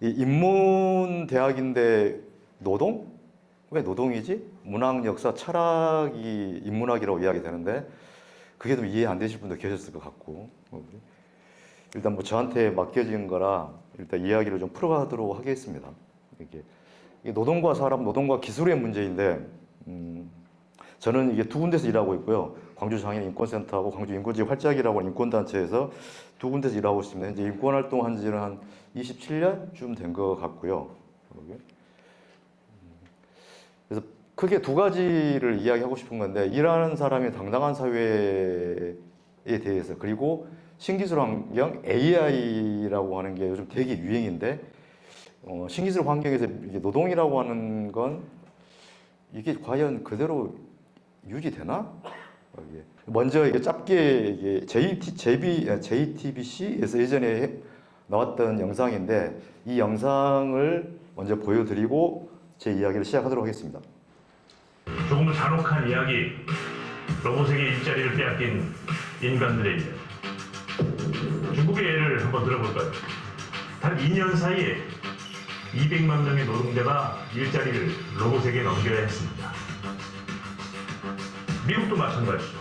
이 인문대학인데 노동? 왜 노동이지? 문학, 역사, 철학이 인문학이라고 이야기 되는데 그게 좀 이해 안 되실 분도 계셨을 것 같고 일단 뭐 저한테 맡겨진 거라 일단 이야기를 좀 풀어가도록 하겠습니다. 이게 노동과 사람, 노동과 기술의 문제인데 저는 이게 두 군데서 일하고 있고요. 광주 장애인 인권센터하고 광주 인권지 활짝이라고 하는 인권단체에서 두 군데서 일하고 있습니다. 이제 인권활동 한 지는 한 27년쯤 된 것 같고요. 그래서 크게 두 가지를 이야기하고 싶은 건데 일하는 사람이 당당한 사회에 대해서 그리고 신기술 환경 AI라고 하는 게 요즘 되게 유행인데 신기술 환경에서 이게 노동이라고 하는 건 이게 과연 그대로 유지되나? 먼저 이게 짧게 이게 JTBC에서 예전에 나왔던 영상인데 이 영상을 먼저 보여드리고 제 이야기를 시작하도록 하겠습니다. 조금 잔혹한 이야기, 로봇에게 일자리를 빼앗긴 인간들의 이야기. 중국의 예를 한번 들어볼까요? 단 2년 사이에 200만 명의 노동자가 일자리를 로봇에게 넘겨야 했습니다. 미국도 마찬가지죠.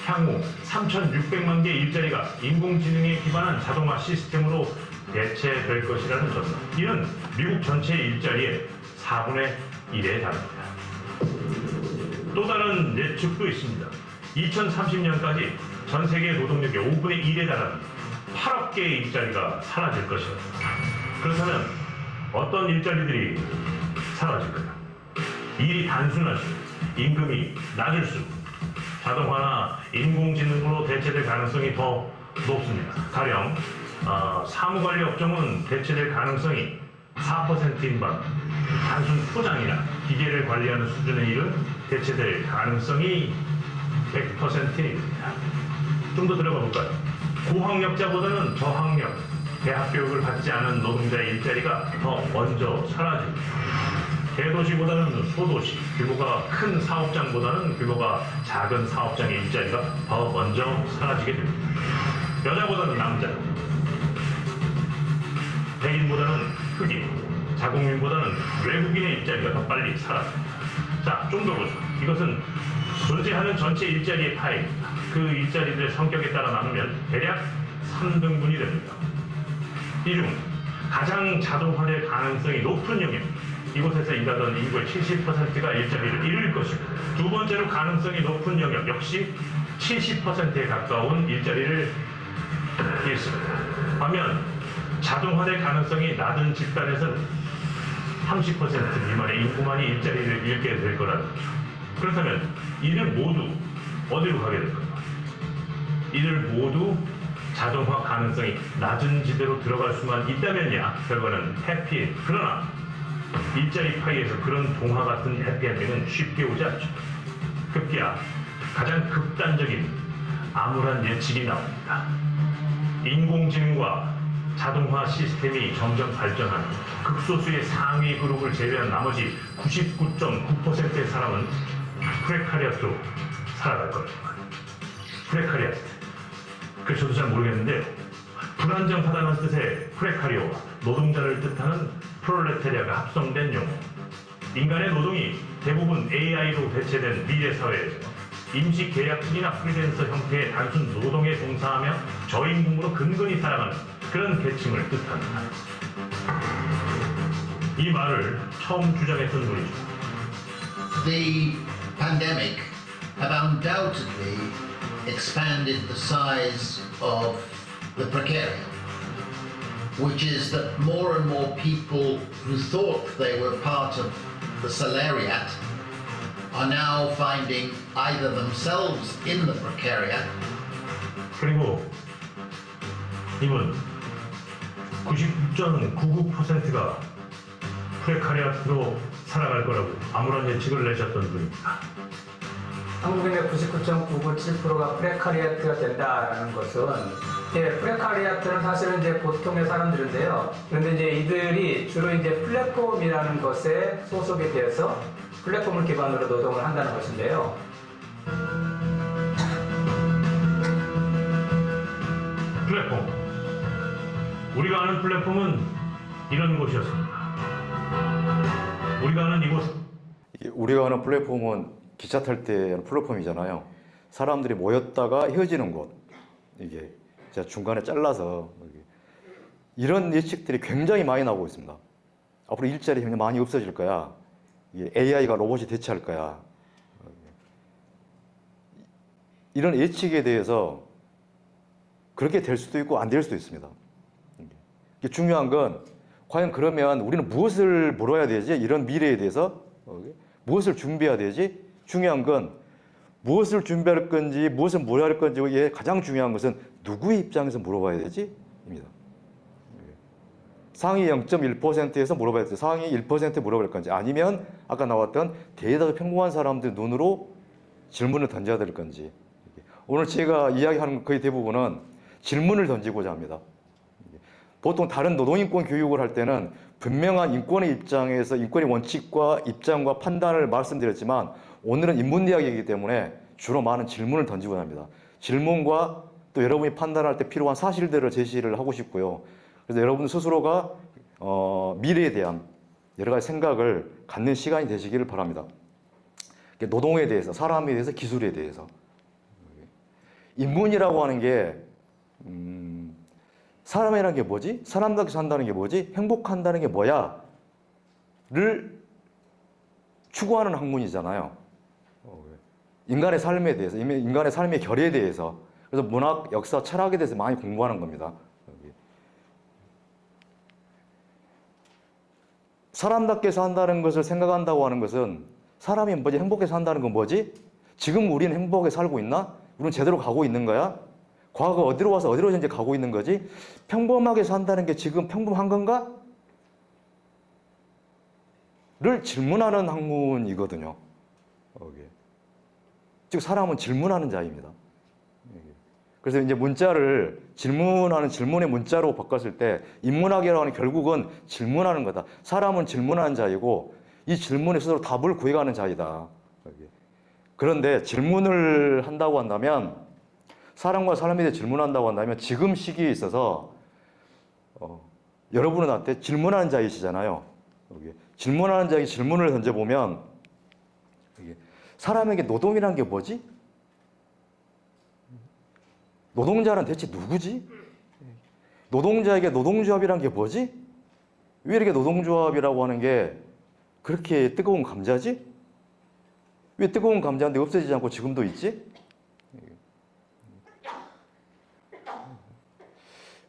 향후 3,600만 개의 일자리가 인공지능에 기반한 자동화 시스템으로 대체될 것이라는 전망. 이는 미국 전체의 일자리의 4분의 1에 달합니다. 또 다른 예측도 있습니다. 2030년까지 전 세계 노동력의 5분의 1에 달하는 8억 개의 일자리가 사라질 것입니다. 그렇다면 어떤 일자리들이 사라질까요? 일이 단순화시고 임금이 낮을수록 자동화나 인공지능으로 대체될 가능성이 더 높습니다. 가령 사무관리 업종은 대체될 가능성이 4%인 반 단순 포장이나 기계를 관리하는 수준의 일은 대체될 가능성이 100%입니다. 좀 더 들어가 볼까요? 고학력자보다는 저학력, 대학 교육을 받지 않은 노동자의 일자리가 더 먼저 사라집니다. 대도시보다는 소도시, 규모가 큰 사업장보다는 규모가 작은 사업장의 일자리가 더 먼저 사라지게 됩니다. 여자보다는 남자, 백인보다는 흑인, 자국민보다는 외국인의 일자리가 더 빨리 사라집니다. 자, 좀 더 보죠. 이것은 존재하는 전체 일자리의 파입니다. 그 일자리들의 성격에 따라 나누면 대략 3등분이 됩니다. 이 중 가장 자동화될 가능성이 높은 영역, 이곳에서 일하던 인구의 70%가 일자리를 잃을 것이고 두 번째로 가능성이 높은 영역 역시 70%에 가까운 일자리를 잃습니다. 반면 자동화될 가능성이 낮은 집단에서는 30% 미만의 인구만이 일자리를 잃게 될 거라는 거죠. 그렇다면 이들 모두 어디로 가게 될까요? 이들 모두 자동화 가능성이 낮은 지대로 들어갈 수만 있다면야 결과는 해피엔드. 그러나 일자리 파이에서 그런 동화 같은 해피엔딩은 쉽게 오지 않죠. 급기야 가장 극단적인 암울한 예측이 나옵니다. 인공지능과 자동화 시스템이 점점 발전하는 극소수의 상위 그룹을 제외한 나머지 99.9%의 사람은 프레카리아트로 살아갈 겁니다. 프레카리아트. 그 저도 잘 모르겠는데 불안정하다는 뜻의 프레카리오와 노동자를 뜻하는 프롤레타리아가 합성된 용어. 인간의 노동이 대부분 AI로 대체된 미래 사회에서 임시 계약직이나 프리랜서 형태의 단순 노동에 종사하며 저임금으로 근근히 살아가는 그런 계층을 뜻합니다. 이 말을 처음 주장했던 분이죠. The pandemic have undoubtedly expanded the size of the precariat, which is that more and more people who thought they were part of the salariat are now finding either themselves in the precariat. 그리고 이분 99.99%가 프레카리아트로 살아갈 거라고 아무런 예측을 내셨던 분입니다. 한국인의 99.997%가 프레카리아트가 된다라는 것은 프레카리아트는 사실은 이제 보통의 사람들인데요. 그런데 이제 이들이 주로 이제 플랫폼이라는 것에 소속이 되어서 플랫폼을 기반으로 노동을 한다는 것인데요. 플랫폼. 우리가 아는 플랫폼은 이런 곳이었습니다. 우리가 아는 이곳 우리가 하는 플랫폼은 기차 탈 때 플랫폼이잖아요. 사람들이 모였다가 헤어지는 곳. 이게 제가 중간에 잘라서 이런 예측들이 굉장히 많이 나오고 있습니다. 앞으로 일자리 굉장히 많이 없어질 거야. AI가 로봇이 대체할 거야. 이런 예측에 대해서 그렇게 될 수도 있고 안 될 수도 있습니다. 중요한 건 과연 그러면 우리는 무엇을 물어야 되지? 이런 미래에 대해서 무엇을 준비해야 되지? 중요한 건 무엇을 준비할 건지 무엇을 물어야 할 건지에 가장 중요한 것은 누구의 입장에서 물어봐야 되지? 입니다. 상위 0.1%에서 물어봐야 되지. 상위 1% 물어볼 건지 아니면 아까 나왔던 대다수 평범한 사람들 눈으로 질문을 던져야 될 건지. 오늘 제가 이야기하는 거의 대부분은 질문을 던지고자 합니다. 보통 다른 노동인권 교육을 할 때는 분명한 인권의 입장에서 인권의 원칙과 입장과 판단을 말씀드렸지만 오늘은 인문대학이기 때문에 주로 많은 질문을 던지고자 합니다. 질문과 또 여러분이 판단할 때 필요한 사실들을 제시를 하고 싶고요. 그래서 여러분 스스로가 미래에 대한 여러 가지 생각을 갖는 시간이 되시기를 바랍니다. 노동에 대해서, 사람에 대해서, 기술에 대해서. 인문이라고 하는 게 사람이라는 게 뭐지? 사람답게 산다는 게 뭐지? 행복한다는 게 뭐야? 를 추구하는 학문이잖아요. 인간의 삶에 대해서, 인간의 삶의 결에 대해서. 그래서 문학, 역사, 철학에 대해서 많이 공부하는 겁니다. 사람답게 산다는 것을 생각한다고 하는 것은 사람이 뭐지? 행복하게 산다는 건 뭐지? 지금 우리는 행복하게 살고 있나? 우리는 제대로 가고 있는 거야? 과거 어디로 와서 어디로 현재 가고 있는 거지? 평범하게 산다는 게 지금 평범한 건가? 를 질문하는 학문이거든요. 즉 사람은 질문하는 자입니다. 그래서 이제 문자를 질문하는 질문의 문자로 바꿨을 때 인문학이라고 하는 결국은 질문하는 거다. 사람은 질문하는 자이고 이 질문에 스스로 답을 구해가는 자이다. 그런데 질문을 한다고 한다면 사람과 사람에 대해 질문한다고 한다면 지금 시기에 있어서 여러분은 나한테 질문하는 자이시잖아요. 질문하는 자에게 질문을 던져보면 사람에게 노동이란 게 뭐지? 노동자는 대체 누구지? 노동자에게 노동조합이란 게 뭐지? 왜 이렇게 노동조합이라고 하는 게 그렇게 뜨거운 감자지? 왜 뜨거운 감자인데 없어지지 않고 지금도 있지?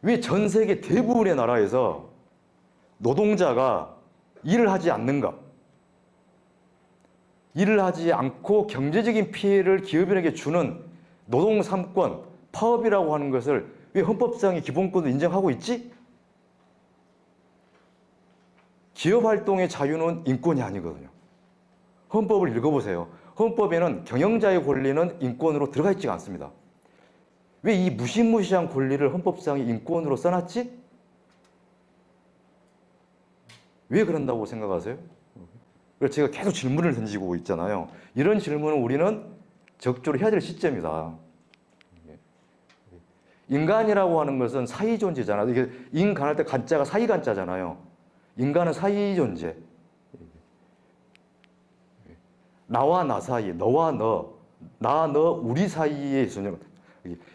왜 전 세계 대부분의 나라에서 노동자가 일을 하지 않는가? 일을 하지 않고 경제적인 피해를 기업인에게 주는 노동 3권, 파업이라고 하는 것을 왜 헌법상의 기본권을 인정하고 있지? 기업활동의 자유는 인권이 아니거든요. 헌법을 읽어보세요. 헌법에는 경영자의 권리는 인권으로 들어가 있지가 않습니다. 왜 이 무시무시한 권리를 헌법상의 인권으로 써놨지? 왜 그런다고 생각하세요? 그래서 제가 계속 질문을 던지고 있잖아요. 이런 질문을 우리는 적극적으로 해야 될 시점이다. 인간이라고 하는 것은 사이 존재잖아요. 이게 인간할 때 간자가 사이 간자잖아요. 인간은 사이 존재. 나와 나 사이, 너와 너, 나, 너, 우리 사이에 있어요.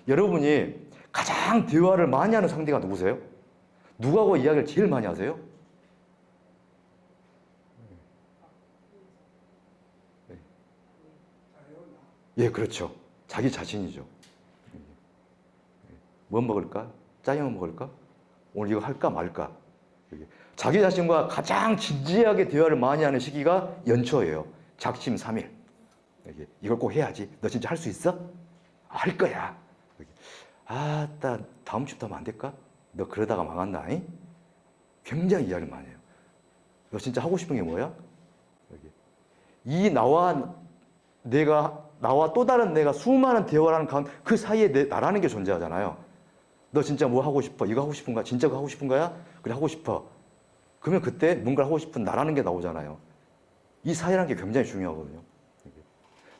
여러분이 가장 대화를 많이 하는 상대가 누구세요? 누구하고 이야기를 제일 많이 하세요? 예, 그렇죠. 자기 자신이죠. 뭐 먹을까? 짜장면 먹을까? 오늘 이거 할까 말까? 자기 자신과 가장 진지하게 대화를 많이 하는 시기가 연초예요. 작심삼일. 이걸 꼭 해야지. 너 진짜 할 수 있어? 할 거야. 아따, 다음 주부터 하면 안 될까? 너 그러다가 망한다. 아니? 굉장히 이야기를 많이 해요. 너 진짜 하고 싶은 게 뭐야? 이 나와 또 다른 내가 수많은 대화를 하는 가운데 그 사이에 나라는 게 존재하잖아요. 너 진짜 뭐 하고 싶어? 이거 하고 싶은 거야? 진짜 그거 하고 싶은 거야? 그래, 하고 싶어. 그러면 그때 뭔가를 하고 싶은 나라는 게 나오잖아요. 이 사이라는 게 굉장히 중요하거든요.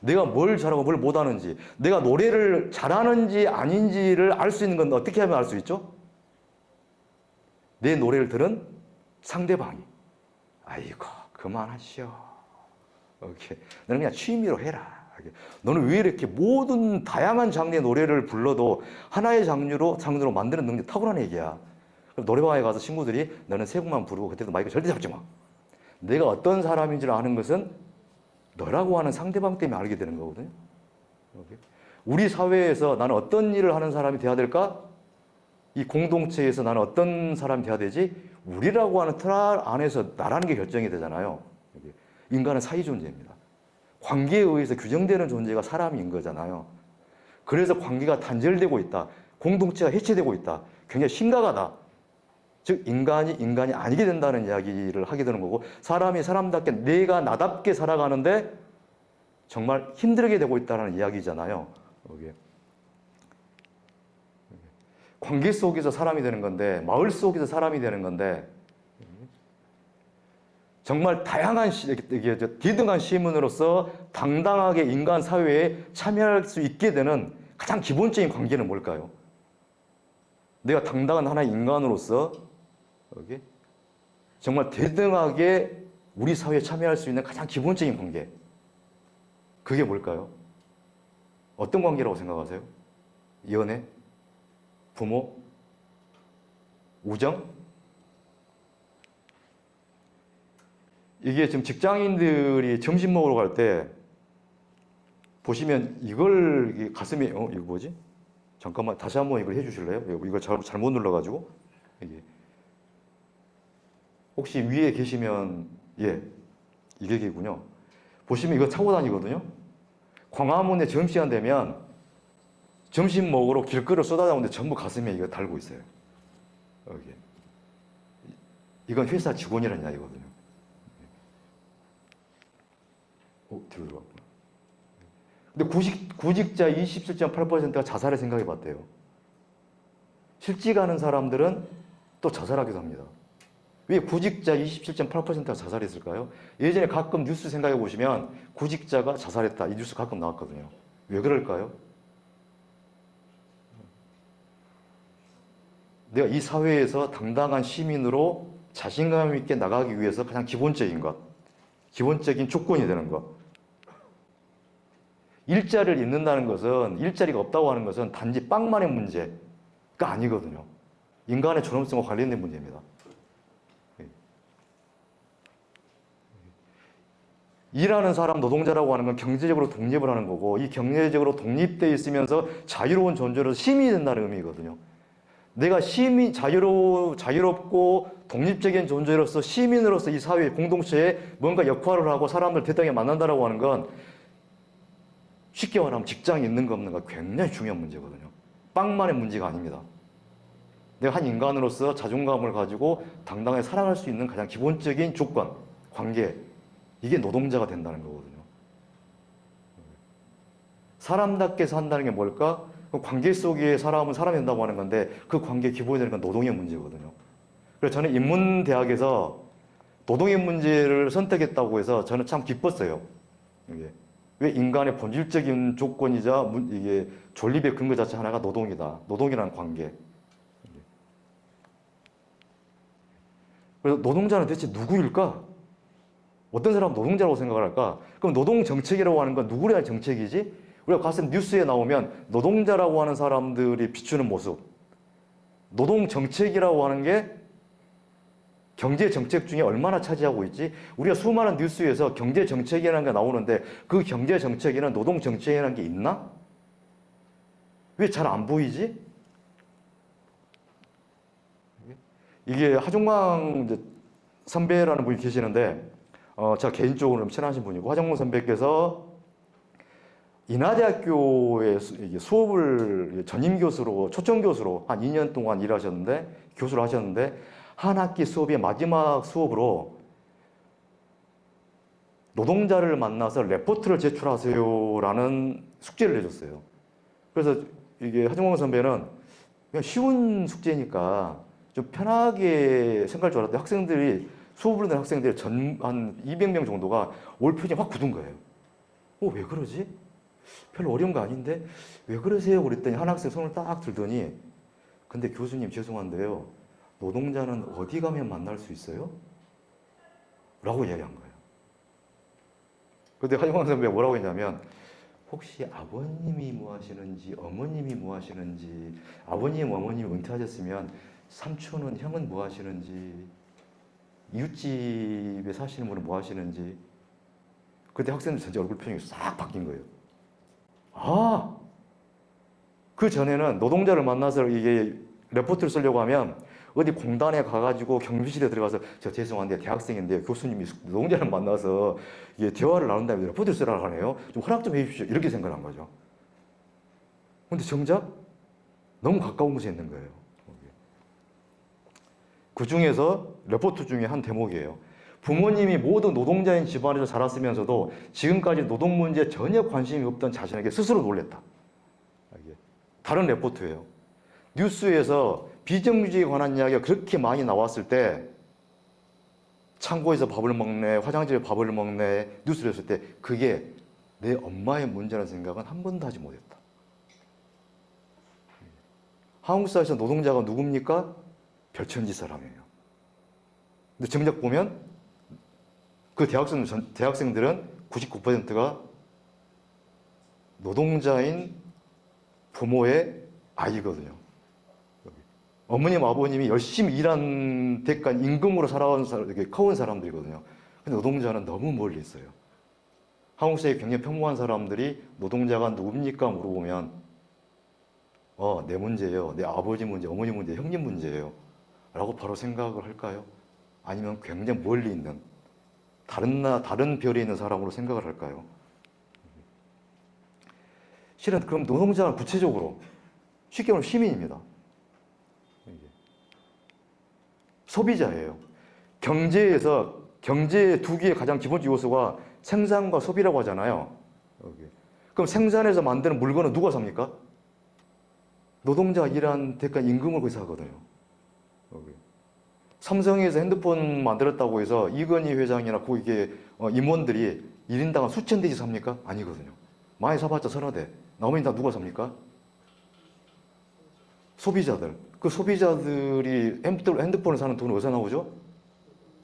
내가 뭘 잘하고 뭘 못하는지, 내가 노래를 잘하는지 아닌지를 알 수 있는 건 어떻게 하면 알 수 있죠? 내 노래를 들은 상대방이 아이고 그만하시오. 이렇게 너는 그냥 취미로 해라. 너는 왜 이렇게 모든 다양한 장르의 노래를 불러도 하나의 장르로 만드는 능력이 탁월한 얘기야. 그럼 노래방에 가서 친구들이 너는 세 곡만 부르고 그때도 마이크 절대 잡지 마. 내가 어떤 사람인지를 아는 것은 너라고 하는 상대방 때문에 알게 되는 거거든요. 우리 사회에서 나는 어떤 일을 하는 사람이 돼야 될까? 이 공동체에서 나는 어떤 사람이 돼야 되지? 우리라고 하는 틀 안에서 나라는 게 결정이 되잖아요. 인간은 사회 존재입니다. 관계에 의해서 규정되는 존재가 사람인 거잖아요. 그래서 관계가 단절되고 있다. 공동체가 해체되고 있다. 굉장히 심각하다. 즉 인간이 아니게 된다는 이야기를 하게 되는 거고 사람이 사람답게 내가 나답게 살아가는데 정말 힘들게 되고 있다는 이야기잖아요. 관계 속에서 사람이 되는 건데 마을 속에서 사람이 되는 건데 정말 다양한 비등한 시민으로서 당당하게 인간 사회에 참여할 수 있게 되는 가장 기본적인 관계는 뭘까요? 내가 당당한 하나의 인간으로서 정말 대등하게 우리 사회에 참여할 수 있는 가장 기본적인 관계. 그게 뭘까요? 어떤 관계라고 생각하세요? 연애? 부모? 우정? 이게 지금 직장인들이 점심 먹으러 갈 때 보시면 이걸 가슴에 이거 뭐지? 잠깐만 다시 한번 이걸 해주실래요? 이걸 잘못 눌러가지고 이게 혹시 위에 계시면 이게 이군요. 보시면 이거 차고 다니거든요. 광화문에 점심시간 되면 점심 먹으러 길거리로 쏟아나오는데 전부 가슴에 이거 달고 있어요. 여기. 이건 회사 직원이라는 이야기거든요. 뒤로 들어갔구나. 근데 구직자 27.8%가 자살을 생각해 봤대요. 실직 하는 사람들은 또 자살하기도 합니다. 왜 구직자 27.8%가 자살했을까요? 예전에 가끔 뉴스 생각해 보시면 구직자가 자살했다. 이 뉴스 가끔 나왔거든요. 왜 그럴까요? 내가 이 사회에서 당당한 시민으로 자신감 있게 나가기 위해서 가장 기본적인 것, 기본적인 조건이 되는 것. 일자리를 잃는다는 것은, 일자리가 없다고 하는 것은 단지 빵만의 문제가 아니거든요. 인간의 존엄성과 관련된 문제입니다. 일하는 사람 노동자라고 하는 건 경제적으로 독립을 하는 거고 이 경제적으로 독립되어 있으면서 자유로운 존재로서 시민이 된다는 의미거든요. 내가 자유롭고 독립적인 존재로서 시민으로서 이 사회 공동체에 뭔가 역할을 하고 사람들 대등하게 만난다라고 하는 건 쉽게 말하면 직장이 있는 거 없는가 굉장히 중요한 문제거든요. 빵만의 문제가 아닙니다. 내가 한 인간으로서 자존감을 가지고 당당하게 살아갈 수 있는 가장 기본적인 조건, 관계, 이게 노동자가 된다는 거거든요. 사람답게 산다는 게 뭘까? 그 관계 속에 사람은 사람이 된다고 하는 건데 그 관계 기본이 되는 건 노동의 문제거든요. 그래서 저는 인문대학에서 노동의 문제를 선택했다고 해서 저는 참 기뻤어요. 이게. 왜 인간의 본질적인 조건이자 이게 존립의 근거 자체 하나가 노동이다. 노동이라는 관계. 그래서 노동자는 대체 누구일까? 어떤 사람은 노동자라고 생각을 할까? 그럼 노동정책이라고 하는 건 누구를 위한 정책이지? 우리가 가끔 뉴스에 나오면 노동자라고 하는 사람들이 비추는 모습. 노동정책이라고 하는 게 경제정책 중에 얼마나 차지하고 있지? 우리가 수많은 뉴스에서 경제정책이라는 게 나오는데 그 경제정책에는 노동정책이라는 게 있나? 왜 잘 안 보이지? 이게 하종광 선배라는 분이 계시는데 제가 개인적으로 친하신 분이고 하종광 선배께서 인하대학교에 수업을 전임 교수로 초청 교수로 한 2년 동안 일하셨는데 교수를 하셨는데 한 학기 수업의 마지막 수업으로 노동자를 만나서 레포트를 제출하세요라는 숙제를 내줬어요. 그래서 이게 하종광 선배는 그냥 쉬운 숙제니까 좀 편하게 생각할 줄 알았는데 학생들이 수업을 듣는 학생들 한 200명 정도가 올 표정이 확 굳은 거예요. 왜 그러지? 별로 어려운 거 아닌데 왜 그러세요? 그랬더니 한 학생 손을 딱 들더니 근데 교수님 죄송한데요. 노동자는 어디 가면 만날 수 있어요? 라고 이야기한 거예요. 그런데 하정황 선배가 뭐라고 했냐면 혹시 아버님이 뭐 하시는지 어머님이 뭐 하시는지 아버님 어머님이 은퇴하셨으면 삼촌은 형은 뭐 하시는지 이웃집에 사시는 분은 뭐 하시는지 그때 학생들 전체 얼굴 표정이 싹 바뀐 거예요. 아, 그 전에는 노동자를 만나서 이게 레포트를 쓰려고 하면 어디 공단에 가가지고 경비실에 들어가서 저 죄송한데 대학생인데 교수님이 노동자를 만나서 이게 대화를 나눈 다음에 레포트를 쓰라고 하네요. 좀 허락 좀 해주십시오. 이렇게 생각한 거죠. 근데 정작 너무 가까운 곳에 있는 거예요. 그 중에서 레포트 중에 한 대목이에요. 부모님이 모두 노동자인 집안에서 자랐으면서도 지금까지 노동 문제에 전혀 관심이 없던 자신에게 스스로 놀랬다. 다른 레포트예요. 뉴스에서 비정규직에 관한 이야기가 그렇게 많이 나왔을 때 창고에서 밥을 먹네, 화장실에 밥을 먹네, 뉴스를 했을 때 그게 내 엄마의 문제라는 생각은 한 번도 하지 못했다. 한국 사회에서 노동자가 누굽니까? 별천지 사람이에요. 근데 정작 보면 그 대학생들은 99%가 노동자인 부모의 아이거든요. 어머님, 아버님이 열심히 일한 대가 임금으로 살아온 이렇게 커온 사람들이거든요. 근데 노동자는 너무 멀리 있어요. 한국 사회에 굉장히 평범한 사람들이 노동자가 누굽니까 물어보면 내 문제예요. 내 아버지 문제, 어머니 문제, 형님 문제예요. 라고 바로 생각을 할까요? 아니면 굉장히 멀리 있는 다른 별에 있는 사람으로 생각을 할까요? 실은 그럼 노동자는 구체적으로 쉽게 말하면 시민입니다. 소비자예요. 경제의 두 개의 가장 기본적 요소가 생산과 소비라고 하잖아요. 그럼 생산해서 만드는 물건은 누가 삽니까? 노동자가 일한 대가 임금을 거기서 하거든요. 삼성에서 핸드폰 만들었다고 해서 이건희 회장이나 거기에 임원들이 1인당 수천 대씩 삽니까? 아니거든요. 많이 사봤자 서너 대. 나머지 다 누가 삽니까? 소비자들. 그 소비자들이 핸드폰을 사는 돈은 어디서 나오죠?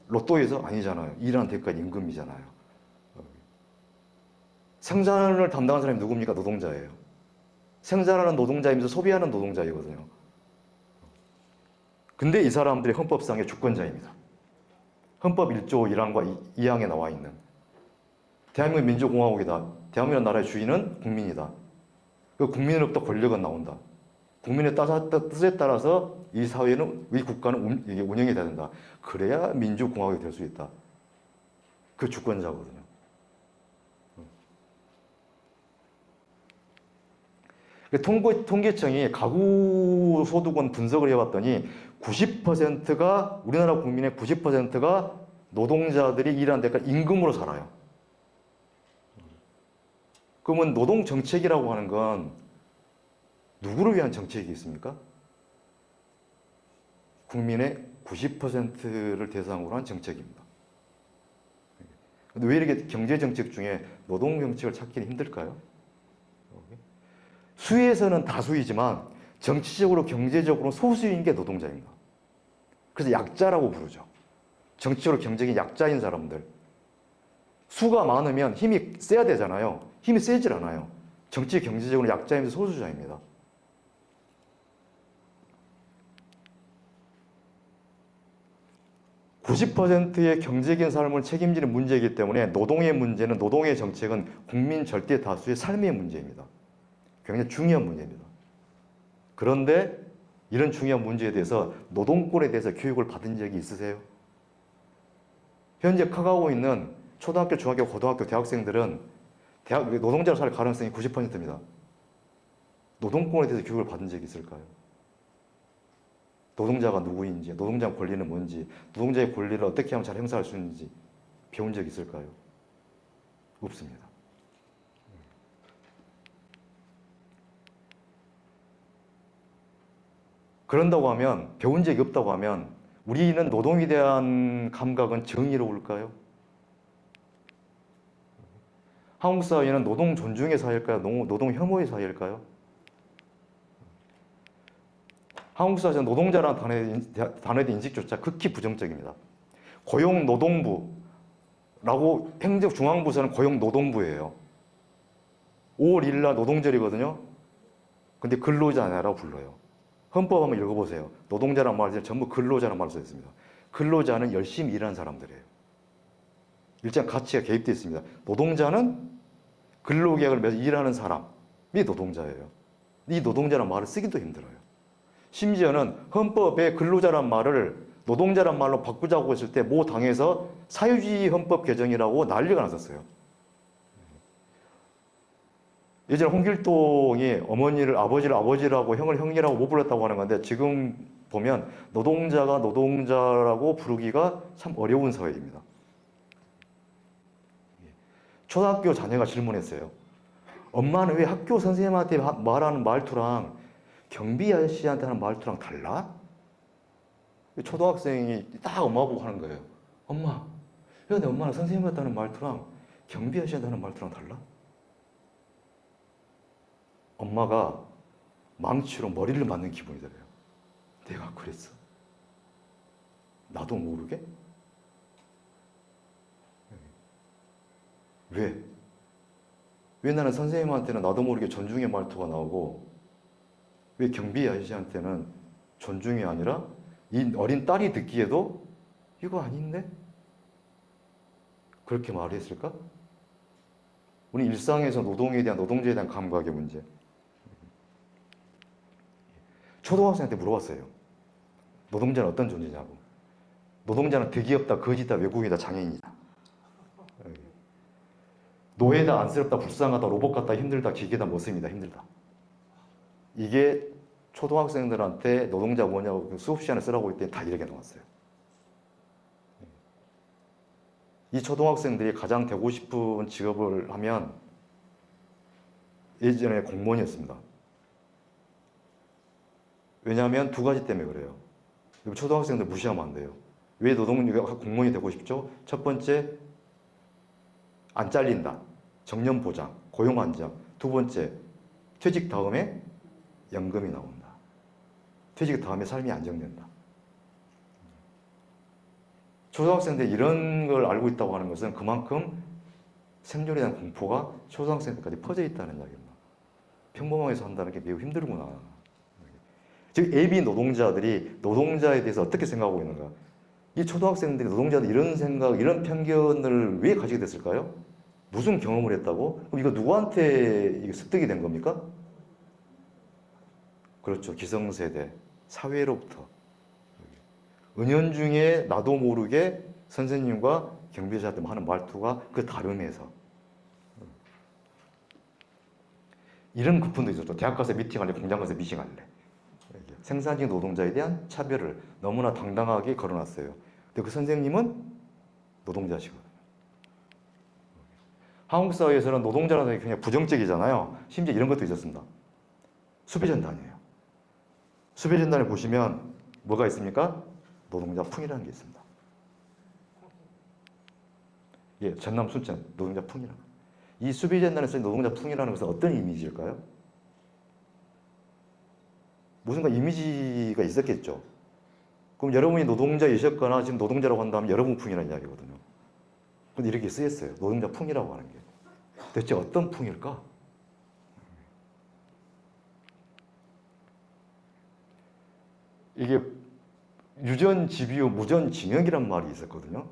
로또에서? 아니잖아요. 일하는 대가 임금이잖아요. 생산을 담당하는 사람이 누굽니까? 노동자예요. 생산하는 노동자이면서 소비하는 노동자이거든요. 근데 이 사람들이 헌법상의 주권자입니다. 헌법 1조 1항과 2항에 나와 있는 대한민국 민주공화국이다. 대한민국 나라의 주인은 국민이다. 그 국민으로부터 권력은 나온다. 국민의 뜻에 따라서 이 사회는, 이 국가는 운영이 돼야 된다. 그래야 민주공화국이 될 수 있다. 그 주권자거든요. 통계청이 가구 소득원 분석을 해봤더니 90%가 우리나라 국민의 90%가 노동자들이 일하는 데가 임금으로 살아요. 그러면 노동 정책이라고 하는 건 누구를 위한 정책이 있습니까? 국민의 90%를 대상으로 한 정책입니다. 근데 왜 이렇게 경제 정책 중에 노동 정책을 찾기는 힘들까요? 수에서는 다수이지만 정치적으로 경제적으로 소수인 게 노동자입니다. 그래서 약자라고 부르죠. 정치적으로 경쟁이 약자인 사람들. 수가 많으면 힘이 세야 되잖아요. 힘이 세질 않아요. 정치 경제적으로 약자이면서 소수자입니다. (90%의) 경제적인 삶을 책임지는 문제이기 때문에 노동의 문제는, 노동의 정책은 국민 절대 다수의 삶의 문제입니다. 굉장히 중요한 문제입니다. 그런데 이런 중요한 문제에 대해서 노동권에 대해서 교육을 받은 적이 있으세요? 현재 커가고 있는 초등학교, 중학교, 고등학교 대학생들은 노동자로 살 가능성이 90%입니다. 노동권에 대해서 교육을 받은 적이 있을까요? 노동자가 누구인지, 노동자의 권리는 뭔지, 노동자의 권리를 어떻게 하면 잘 행사할 수 있는지 배운 적이 있을까요? 없습니다. 그런다고 하면, 배운 적이 없다고 하면 우리는 노동에 대한 감각은 정의로울까요? 한국 사회는 노동 존중의 사회일까요? 노동 혐오의 사회일까요? 한국 사회에서 노동자라는 단어에 대한 인식조차 극히 부정적입니다. 고용노동부라고 행정중앙부서는 고용노동부예요. 5월 1일 날 노동절이거든요. 근데 근로자라고 불러요. 헌법 한번 읽어보세요. 노동자란 말이 전부 근로자란 말로 써 있습니다. 근로자는 열심히 일하는 사람들이에요. 일정 가치가 개입되어 있습니다. 노동자는 근로계약을 맺어 일하는 사람이 노동자예요. 이 노동자란 말을 쓰기도 힘들어요. 심지어는 헌법에 근로자란 말을 노동자란 말로 바꾸자고 했을 때 모 당에서 사회주의 헌법 개정이라고 난리가 났었어요. 예전에 홍길동이 어머니를 아버지를 아버지라고 형을 형이라고 못 불렀다고 하는 건데 지금 보면 노동자가 노동자라고 부르기가 참 어려운 사회입니다. 초등학교 자녀가 질문했어요. 엄마는 왜 학교 선생님한테 말하는 말투랑 경비 아저씨한테 하는 말투랑 달라? 초등학생이 딱 엄마 보고 하는 거예요. 엄마, 왜 내 엄마는 선생님한테 하는 말투랑 경비 아저씨한테 하는 말투랑 달라? 엄마가 망치로 머리를 맞는 기분이 들어요. 내가 그랬어? 나도 모르게? 왜? 왜 나는 선생님한테는 나도 모르게 존중의 말투가 나오고 왜 경비 아저씨한테는 존중이 아니라 이 어린 딸이 듣기에도 이거 아닌데? 그렇게 말을 했을까? 우리 일상에서 노동에 대한 노동자에 대한 감각의 문제. 초등학생한테 물어봤어요. 노동자는 어떤 존재냐고. 노동자는 득이 없다, 거지다, 외국이다, 장애인이다. 노예다, 안쓰럽다, 불쌍하다, 로봇 같다, 힘들다, 기계다, 못습니다, 힘들다. 이게 초등학생들한테 노동자 뭐냐고 수업 시간에 쓰라고 할 때 다 이렇게 나왔어요. 이 초등학생들이 가장 되고 싶은 직업을 하면 예전에 공무원이었습니다. 왜냐하면 두 가지 때문에 그래요. 초등학생들 무시하면 안 돼요. 왜 공무원이 되고 싶죠? 첫 번째, 안 잘린다. 정년 보장, 고용 안정. 두 번째, 퇴직 다음에 연금이 나온다. 퇴직 다음에 삶이 안정된다. 초등학생들이 이런 걸 알고 있다고 하는 것은 그만큼 생존에 대한 공포가 초등학생들까지 퍼져 있다는 이야기입니다. 평범하게 산다는 게 매우 힘들구나. 즉 예비 노동자들이 노동자에 대해서 어떻게 생각하고 있는가? 이 초등학생들이 노동자들 이런 생각, 이런 편견을 왜 가지게 됐을까요? 무슨 경험을 했다고? 그럼 이거 누구한테 이게 습득이 된 겁니까? 그렇죠. 기성세대, 사회로부터. 은연중에 나도 모르게 선생님과 경비자한테 하는 말투가 그 다름에서. 이런 구분도 있었죠. 대학 가서 미팅할래, 공장 가서 미팅할래. 생산직 노동자에 대한 차별을 너무나 당당하게 걸어놨어요. 근데 그 선생님은 노동자시거든요. 한국 사회에서는 노동자라는 게 굉장히 부정적이잖아요. 심지어 이런 것도 있었습니다. 수배전단이에요. 수배전단을 보시면 뭐가 있습니까? 노동자 풍이라는 게 있습니다. 예, 전남 순천 노동자 풍이라는 거. 이 수배전단에서 노동자 풍이라는 것은 어떤 이미지일까요? 무슨가 이미지가 있었겠죠. 그럼 여러분이 노동자이셨거나 지금 노동자라고 한다면 여러분 풍이라는 이야기거든요. 근데 이렇게 쓰였어요. 노동자 풍이라고 하는 게. 대체 어떤 풍일까? 이게 유전집유, 무전징역이란 말이 있었거든요.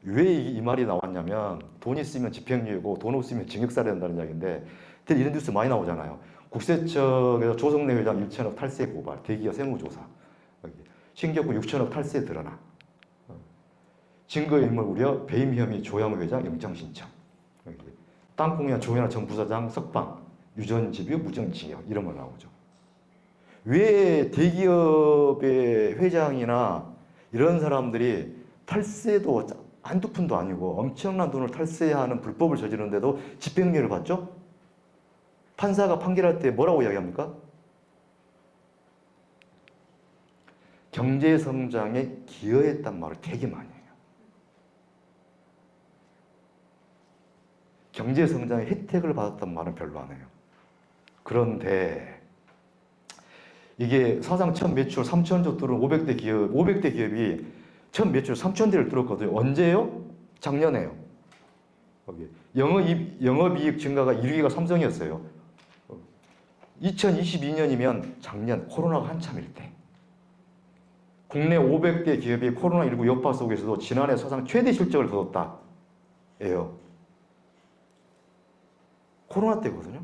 왜 이 말이 나왔냐면 돈 있으면 집행유예고 돈 없으면 징역살이 된다는 이야기인데 이런 뉴스 많이 나오잖아요. 국세청에서 조성래 회장 1천억 탈세 고발, 대기업 세무조사, 신격구 6천억 탈세 드러나, 증거인멸 우려, 배임 혐의 조양호 회장 영장 신청, 땅콩이나 조현아 전 부사장 석방, 유전집유, 무전징역 이런 거 나오죠. 왜 대기업의 회장이나 이런 사람들이 탈세도 한두 푼도 아니고 엄청난 돈을 탈세하는 불법을 저지르는데도 집행유예를 받죠? 판사가 판결할 때 뭐라고 이야기합니까? 경제 성장에 기여했단 말을 되게 많이 해요. 경제 성장의 혜택을 받았단 말은 별로 안 해요. 그런데 이게 사상 첫 매출 3천조 뚫은 500대 기업이 첫 매출 3천대를 뚫었거든요. 언제요? 작년에요. 거기 영업이익 증가가 1위가 삼성이었어요. 2022년이면 작년 코로나가 한참일 때. 국내 500대 기업이 코로나19 여파 속에서도 지난해 사상 최대 실적을 거뒀다예요. 코로나 때거든요.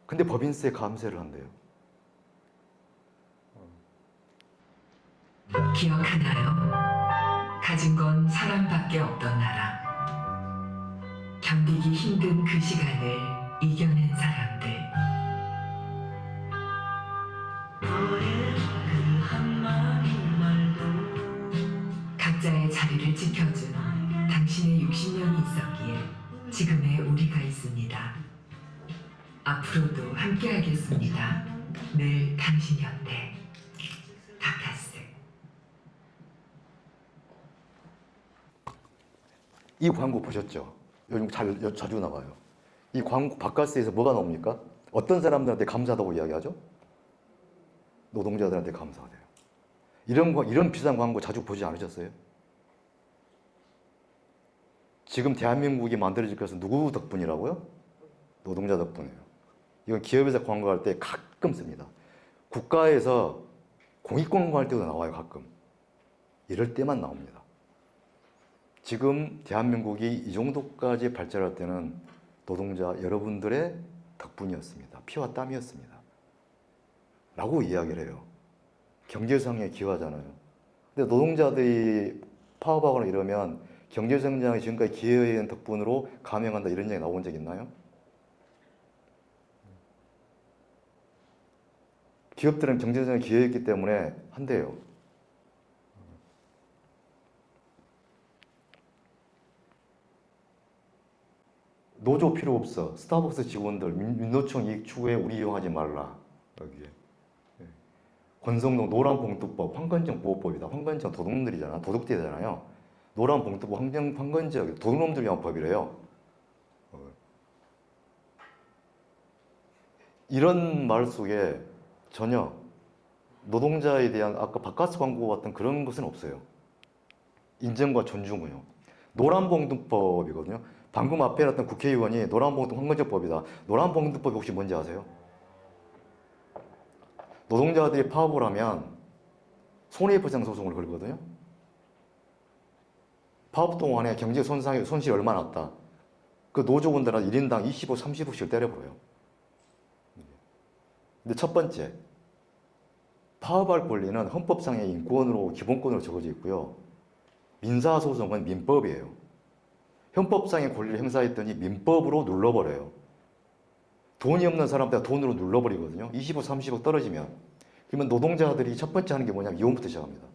근데 법인세 감세를 한대요. 기억하나요? 가진 건 사람밖에 없던 나라. 견디기 힘든 그 시간을 이겨낸 사람들. 각자의 자리를 지켜준 당신의 60년이 있었기에 지금의 우리가 있습니다. 앞으로도 함께하겠습니다. 늘 당신 곁에. 바카스. 이 광고 보셨죠? 요즘 자주 나와요. 이 광고 바카스에서 뭐가 나옵니까? 어떤 사람들한테 감사하다고 이야기하죠? 노동자들한테 감사하대요. 이런 비싼 광고 자주 보지 않으셨어요? 지금 대한민국이 만들어질 것은 누구 덕분이라고요? 노동자 덕분이에요. 이건 기업에서 광고할 때 가끔 씁니다. 국가에서 공익 광고할 때도 나와요, 가끔. 이럴 때만 나옵니다. 지금 대한민국이 이 정도까지 발전할 때는 노동자 여러분들의 덕분이었습니다. 피와 땀이었습니다. 라고 이야기를 해요. 경제성에 기여하잖아요. 근데 노동자들이 파업하거나 이러면 경제성장이 지금까지 기여한 덕분으로 감행한다 이런 얘기 나온 적 있나요? 기업들은 경제성에 기여했기 때문에 한대요. 노조 필요 없어. 스타벅스 직원들 민노총 이익 추구에 우리 이용하지 말라. 여기에. 권성동 노란봉투법 황건적 보호법이다. 황건적 도둑놈들이잖아. 도둑대잖아요. 노란봉투법 황건적 도둑놈들 위한 법이래요. 이런 말 속에 전혀 노동자에 대한 아까 바카스 광고 같은 그런 것은 없어요. 인정과 존중은요. 노란봉투법이거든요. 방금 앞에 났던 국회의원이 노란봉투 황건적법이다. 노란봉투법이 혹시 뭔지 아세요? 노동자들이 파업을 하면 손해배상 소송을 걸거든요. 파업 동안에 경제 손실이 얼마나 났다. 그 노조원들은 1인당 25, 30억씩 때려버려요. 근데 첫 번째, 파업할 권리는 헌법상의 인권으로 기본권으로 적어져 있고요. 민사소송은 민법이에요. 헌법상의 권리를 행사했더니 민법으로 눌러버려요. 돈이 없는 사람들 돈으로 눌러버리거든요. 25, 30억 떨어지면. 그러면 노동자들이 첫 번째 하는 게 뭐냐면 이혼부터 시작합니다.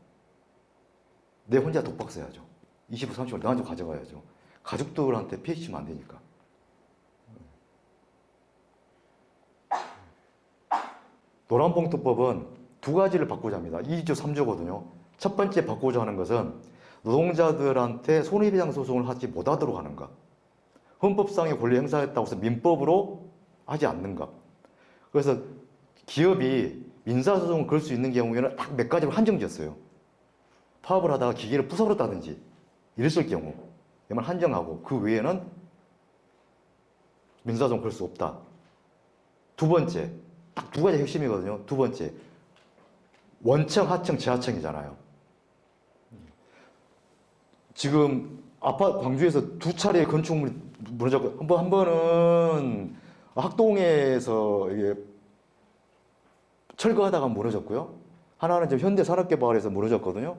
내 혼자 독박 써야죠. 25, 30억 나한테 가져가야죠. 가족들한테 피해 주면 안 되니까. 노란봉투법은 두 가지를 바꾸자 합니다. 2조, 3조거든요. 첫 번째 바꾸자 하는 것은 노동자들한테 손해배상 소송을 하지 못하도록 하는가. 헌법상의 권리 행사했다고 해서 민법으로 하지 않는가. 그래서 기업이 민사소송을 걸 수 있는 경우에는 딱 몇 가지로 한정지었어요. 파업을 하다가 기계를 부숴버렸다든지 이랬을 경우 이만 한정하고 그 외에는 민사소송 걸 수 없다. 두 번째, 딱 두 가지 핵심이거든요. 두 번째, 원청, 하청, 재하청이잖아요. 지금 광주에서 두 차례 건축물이 무너졌고 한 번은 학동에서 이게 철거하다가 무너졌고요. 하나는 지금 현대산업개발에서 무너졌거든요.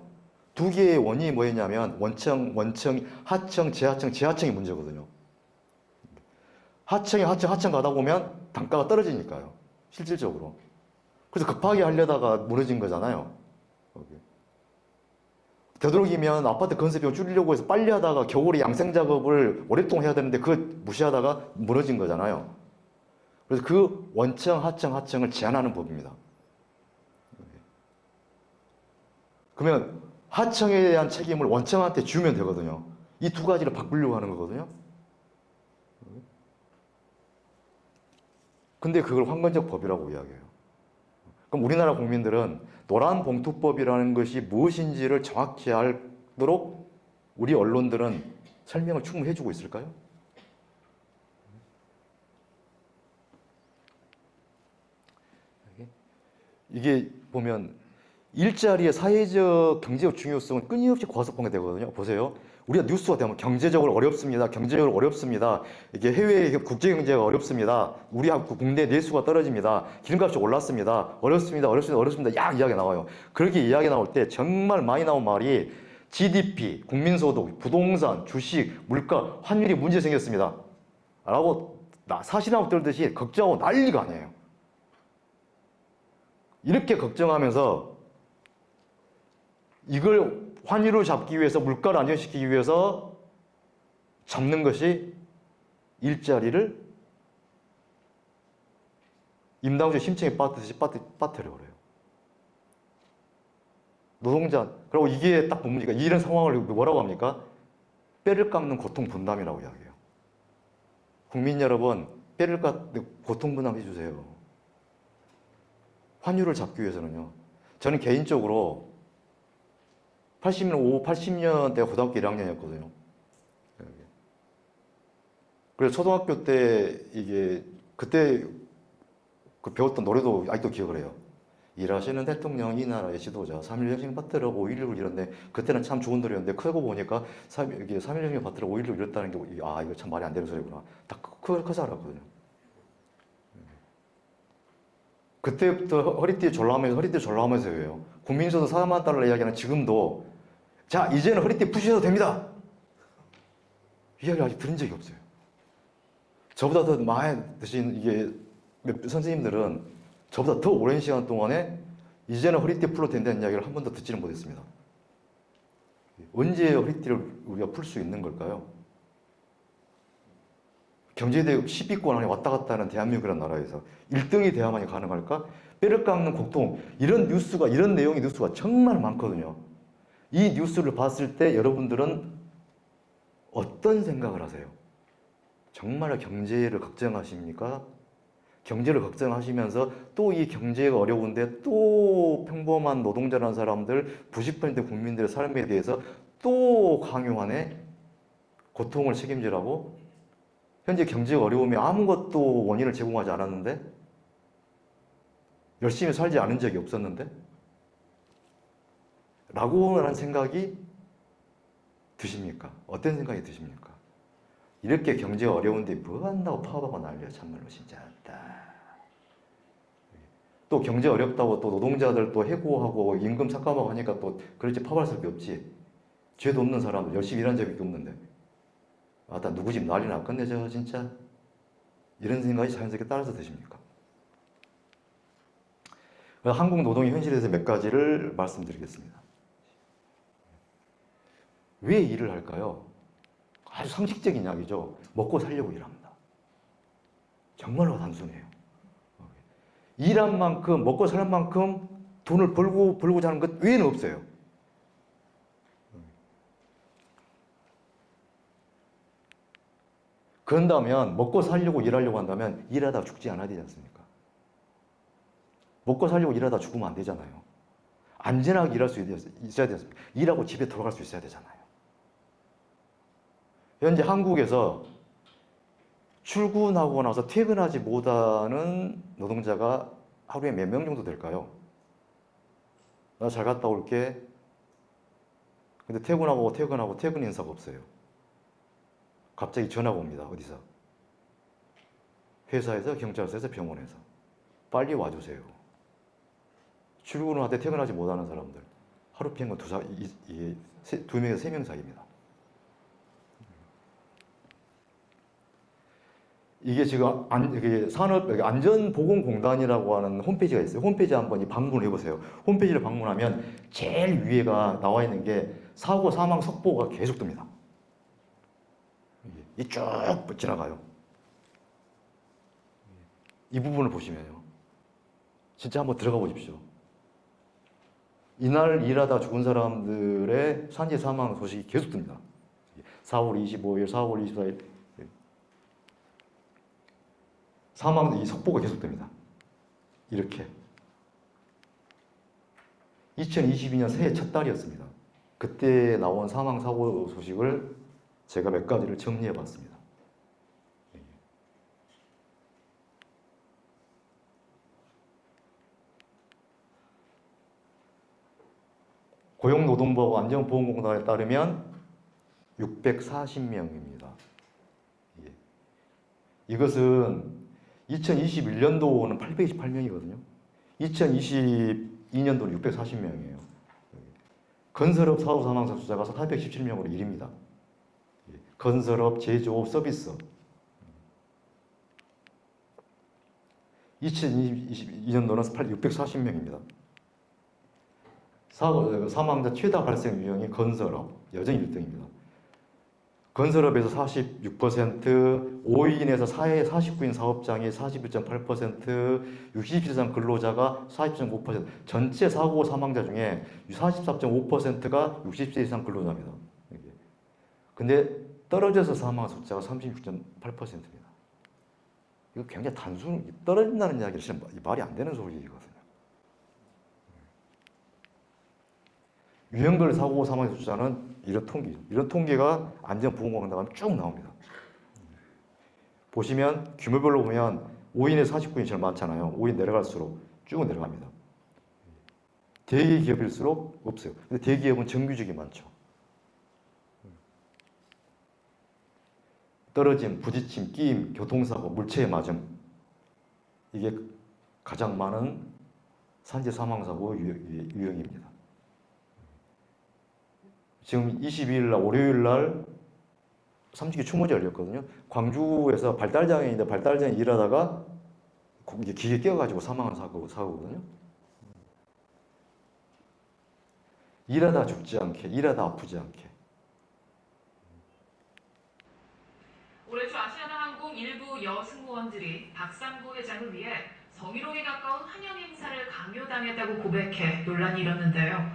두 개의 원인이 뭐였냐면 원청, 하청, 재하청이 문제거든요. 하청 가다 보면 단가가 떨어지니까요. 실질적으로. 그래서 급하게 하려다가 무너진 거잖아요. 되도록이면 아파트 건설비용 줄이려고 해서 빨리 하다가 겨울에 양생 작업을 오랫동안 해야 되는데 그걸 무시하다가 무너진 거잖아요. 그래서 그 원청, 하청을 제한하는 법입니다. 그러면 하청에 대한 책임을 원청한테 주면 되거든요. 이 두 가지를 바꾸려고 하는 거거든요. 근데 그걸 황건적 법이라고 이야기해요. 그럼 우리나라 국민들은 노란봉투법이라는 것이 무엇인지를 정확히 알도록 우리 언론들은 설명을 충분히 해주고 있을까요? 이게 보면 일자리의 사회적, 경제적 중요성은 끊임없이 과소평가 되거든요. 보세요. 우리가 뉴스가 되면 경제적으로 어렵습니다. 경제적으로 어렵습니다. 이게 해외 국제 경제가 어렵습니다. 우리 국내 내수가 떨어집니다. 기름값이 올랐습니다. 어렵습니다. 어렵습니다. 어렵습니다. 약 이야기 나와요. 그렇게 이야기 나올 때 정말 많이 나온 말이 GDP, 국민소득, 부동산, 주식, 물가, 환율이 문제 생겼습니다. 라고 사실하고 떨듯이 걱정하고 난리가 아니에요. 이렇게 걱정하면서 이걸 환율을 잡기 위해서 물가를 안정시키기 위해서 잡는 것이 일자리를 임당주 심층에 빠뜨듯이 빠뜨려 버려요. 노동자, 그리고 이게 딱 보니까 이런 상황을 뭐라고 합니까? 뼈를 깎는 고통 분담이라고 이야기해요. 국민 여러분, 뼈를 깎는 고통 분담 해주세요. 환율을 잡기 위해서는요. 저는 개인적으로 80년대 고등학교 1학년이었거든요. 그래서 초등학교 때 그때 그 배웠던 노래도 아직도 기억을 해요. 일하시는 대통령 이 나라의 지도자 3.1혁명 받들라고 5.16을 이뤘는데 그때는 참 좋은 노래였는데 크고 보니까 3.1혁명 받들라고 5.16을 이뤘다는 게 이거 참 말이 안 되는 소리구나. 다 커서 알았거든요. 그때부터 허리띠 졸라하면서 해요. 국민소득 4만 달러 이야기하는 지금도 자 이제는 허리띠 푸셔도 됩니다. 이야기를 아직 들은 적이 없어요. 저보다 더 많이 드신 선생님들은 저보다 더 오랜 시간 동안에 이제는 허리띠 풀어도 된다는 이야기를 한 번도 듣지는 못했습니다. 언제 허리띠를 우리가 풀 수 있는 걸까요? 경제대국 10위권 안에 왔다 갔다 하는 대한민국이라는 나라에서 1등이 돼야만이 가능할까? 뼈를 깎는 고통, 이런 내용의 뉴스가 정말 많거든요. 이 뉴스를 봤을 때 여러분들은 어떤 생각을 하세요? 정말 경제를 걱정하십니까? 경제를 걱정하시면서 또 이 경제가 어려운데 또 평범한 노동자라는 사람들 90% 국민들의 삶에 대해서 또 강요하네? 고통을 책임지라고? 현재 경제가 어려움에 아무것도 원인을 제공하지 않았는데? 열심히 살지 않은 적이 없었는데? 라고 하는 생각이 드십니까? 어떤 생각이 드십니까? 이렇게 경제가 어려운데 뭐 한다고 파업하고 난리야 참말로 진짜. 또 경제 어렵다고 또 노동자들 또 해고하고 임금 삭감하고 하니까 또 그렇지 파업할 수밖에 없지. 죄도 없는 사람들 열심히 일한 적이 없는데. 나 누구 집 난리 났겠네 저 진짜. 이런 생각이 자연스럽게 따라서 드십니까? 한국 노동의 현실에 대해서 몇 가지를 말씀드리겠습니다. 왜 일을 할까요? 아주 상식적인 이야기죠. 먹고 살려고 일합니다. 정말로 단순해요. 일한 만큼, 먹고 사는 만큼 돈을 벌고자 하는 것 외에는 없어요. 그런다면, 먹고 살려고 일하려고 한다면 일하다 죽지 않아야 되지 않습니까? 먹고 살려고 일하다 죽으면 안 되잖아요. 안전하게 일할 수 있어야 되지 않습니까? 일하고 집에 돌아갈 수 있어야 되잖아요. 현재 한국에서 출근하고 나서 퇴근하지 못하는 노동자가 하루에 몇 명 정도 될까요? 나 잘 갔다 올게. 근데 퇴근 인사가 없어요. 갑자기 전화가 옵니다. 어디서? 회사에서, 경찰서에서, 병원에서. 빨리 와주세요. 출근을 하되 퇴근하지 못하는 사람들. 하루 평균 두 명에서 세 명 사이입니다. 이게 지금 산업안전보건공단이라고 하는 홈페이지가 있어요. 홈페이지 한번 방문을 해보세요. 홈페이지를 방문하면 제일 위에가 나와 있는 게 사고 사망 속보가 계속 뜹니다. 이 쭉 지나가요. 이 부분을 보시면요. 진짜 한번 들어가 보십시오. 이날 일하다 죽은 사람들의 산재 사망 소식이 계속 뜹니다. 4월 25일, 4월 24일. 이 속보가 계속됩니다. 이렇게 2022년 새해 첫 달이었습니다. 그때 나온 사망 사고 소식을 제가 몇 가지를 정리해 봤습니다. 고용노동부하고 안전보건공단에 따르면 640명입니다. 이것은 2021년도는 828명이거든요. 2022년도는 640명이에요. 건설업 사후 사망자 숫자가 417명으로 1위입니다. 건설업, 제조업, 서비스. 2022년도는 640명입니다. 사망자 최다 발생 유형이 건설업, 여전히 1등입니다. 건설업에서 46%, 5인에서 49인 사업장이 41.8%, 60세 이상 근로자가 40.5%, 전체 사고 사망자 중에 44.5%가 60세 이상 근로자입니다. 근데 떨어져서 사망 숫자가 36.8%입니다. 이거 굉장히 떨어진다는 이야기는 진짜 말이 안 되는 소리거든요. 유형별 사고 사망 숫자는 이런 통계가 안전보건공단 가면 쭉 나옵니다. 보시면 규모별로 보면 5인에서 49인이 제일 많잖아요. 5인 내려갈수록 쭉 내려갑니다. 대기업일수록 없어요. 근데 대기업은 정규직이 많죠. 떨어짐, 부딪힘, 끼임, 교통사고, 물체에 맞음. 이게 가장 많은 산재 사망사고 유형입니다. 지금 22일 날 월요일 날 3주기 추모제 열렸거든요. 광주에서 발달장애인인데 발달장애 일하다가 이게 기계 끼어가지고 사망한 사고거든요. 일하다 죽지 않게, 일하다 아프지 않게. 올해 초 아시아나항공 일부 여승무원들이 박상구 회장을 위해 성희롱에 가까운 환영 행사를 강요당했다고 고백해 논란이 일었는데요.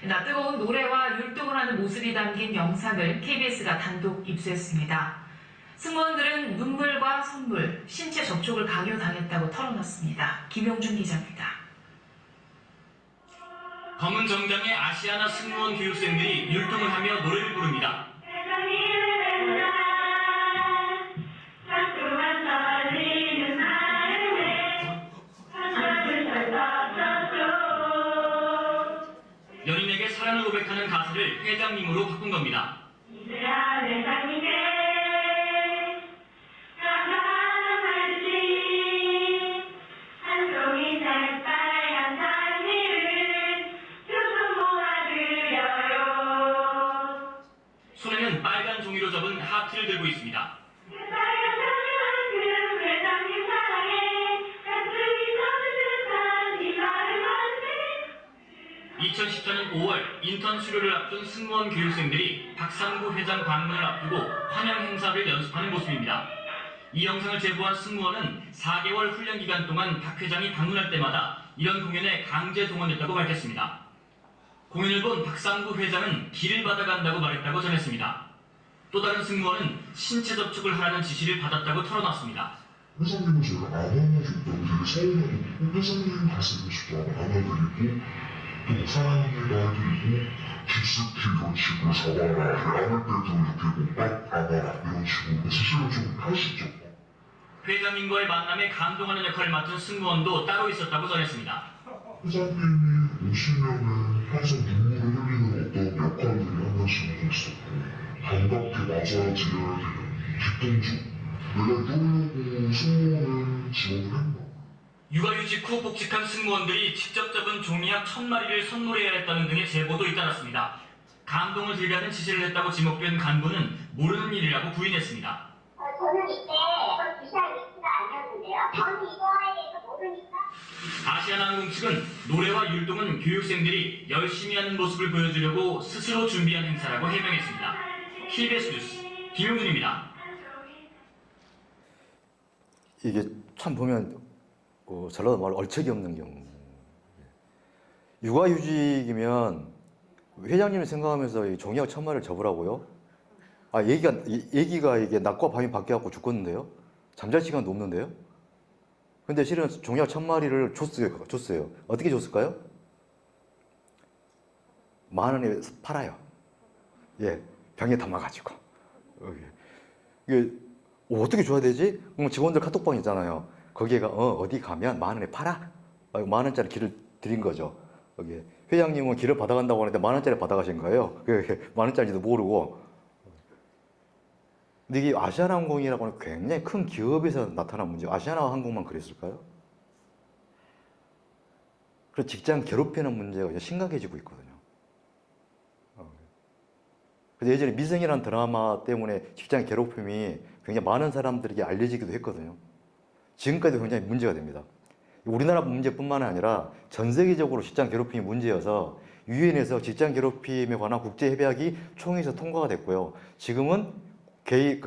낯뜨거운 노래와 율동을 하는 모습이 담긴 영상을 KBS가 단독 입수했습니다. 승무원들은 눈물과 선물, 신체 접촉을 강요당했다고 털어놨습니다. 김용준 기자입니다. 검은 정장의 아시아나 승무원 교육생들이 율동을 하며 노래를 부릅니다. 연인에게 사랑을 고백하는 가사를 회장님으로 바꾼 겁니다. 손에는 빨간 종이로 접은 하트를 들고 있습니다. 2014년 5월 인턴 수료를 앞둔 승무원 교육생들이 박상구 회장 방문을 앞두고 환영 행사를 연습하는 모습입니다. 이 영상을 제보한 승무원은 4개월 훈련 기간 동안 박 회장이 방문할 때마다 이런 공연에 강제 동원됐다고 밝혔습니다. 공연을 본 박상구 회장은 길을 받아간다고 말했다고 전했습니다. 또 다른 승무원은 신체 접촉을 하라는 지시를 받았다고 털어놨습니다. 회장님은 제가 안아주겠다고 되게 서운하고 회장님 가슴이 싶지 않아 안아드리고 또 사랑합니다 그리고 깊숙이 이런 식으로 잡아라 안을 때도 이렇게 몸박 안아라 이런 식으로 사실은 좀 하시죠. 회장님과의 만남에 감동하는 역할을 맡은 승무원도 따로 있었다고 전했습니다. 회장님이 오시면은 항상 눈물을 흘리는 어떤 역할들이 하나씩 있었고 반갑게 맞아드려야 되는 뒷동주 내가 이러려고 승무원을 지원을 했나. 육아휴직 후 복직한 승무원들이 직접 잡은 종이약 1000마리를 선물해야 했다는 등의 제보도 잇따랐습니다. 감동을 들게 지시를 했다고 지목된 간부는 모르는 일이라고 부인했습니다. 저는 이때 주사를 믿지가 않았는데요. 저는 이거에 대해서 모르니까. 아시아나항공 측은 노래와 율동은 교육생들이 열심히 하는 모습을 보여주려고 스스로 준비한 행사라고 해명했습니다. KBS 뉴스 김용준입니다. 이게 참 보면 전라도 말로 얼척이 없는 경우. 육아휴직이면 회장님을 생각하면서 이 종이약 1000마리를 접으라고요? 얘기가 이게 낮과 밤이 바뀌어갖고 죽겠는데요? 잠잘 시간도 없는데요? 근데 실은 종약 1000마리를 줬어요. 어떻게 줬을까요? 10,000원에 팔아요. 예, 병에 담아가지고. 이게 어떻게 줘야 되지? 그럼 직원들 카톡방 있잖아요. 거기에가 어디 가면 10,000원에 팔아? 10,000원짜리 기를 드린 거죠. 여기 회장님은 기를 받아간다고 하는데 10,000원짜리 받아가신 거예요. 10,000원짜리도 모르고. 근데 이게 아시아나항공이라고 하는 굉장히 큰 기업에서 나타난 문제. 아시아나항공만 그랬을까요? 그래서 직장 괴롭히는 문제가 이제 심각해지고 있거든요. 그래서 예전에 미생이라는 드라마 때문에 직장 괴롭힘이 굉장히 많은 사람들에게 알려지기도 했거든요. 지금까지도 굉장히 문제가 됩니다. 우리나라 문제뿐만 아니라 전 세계적으로 직장 괴롭힘이 문제여서 유엔에서 직장 괴롭힘에 관한 국제 협약이 총회에서 통과가 됐고요. 지금은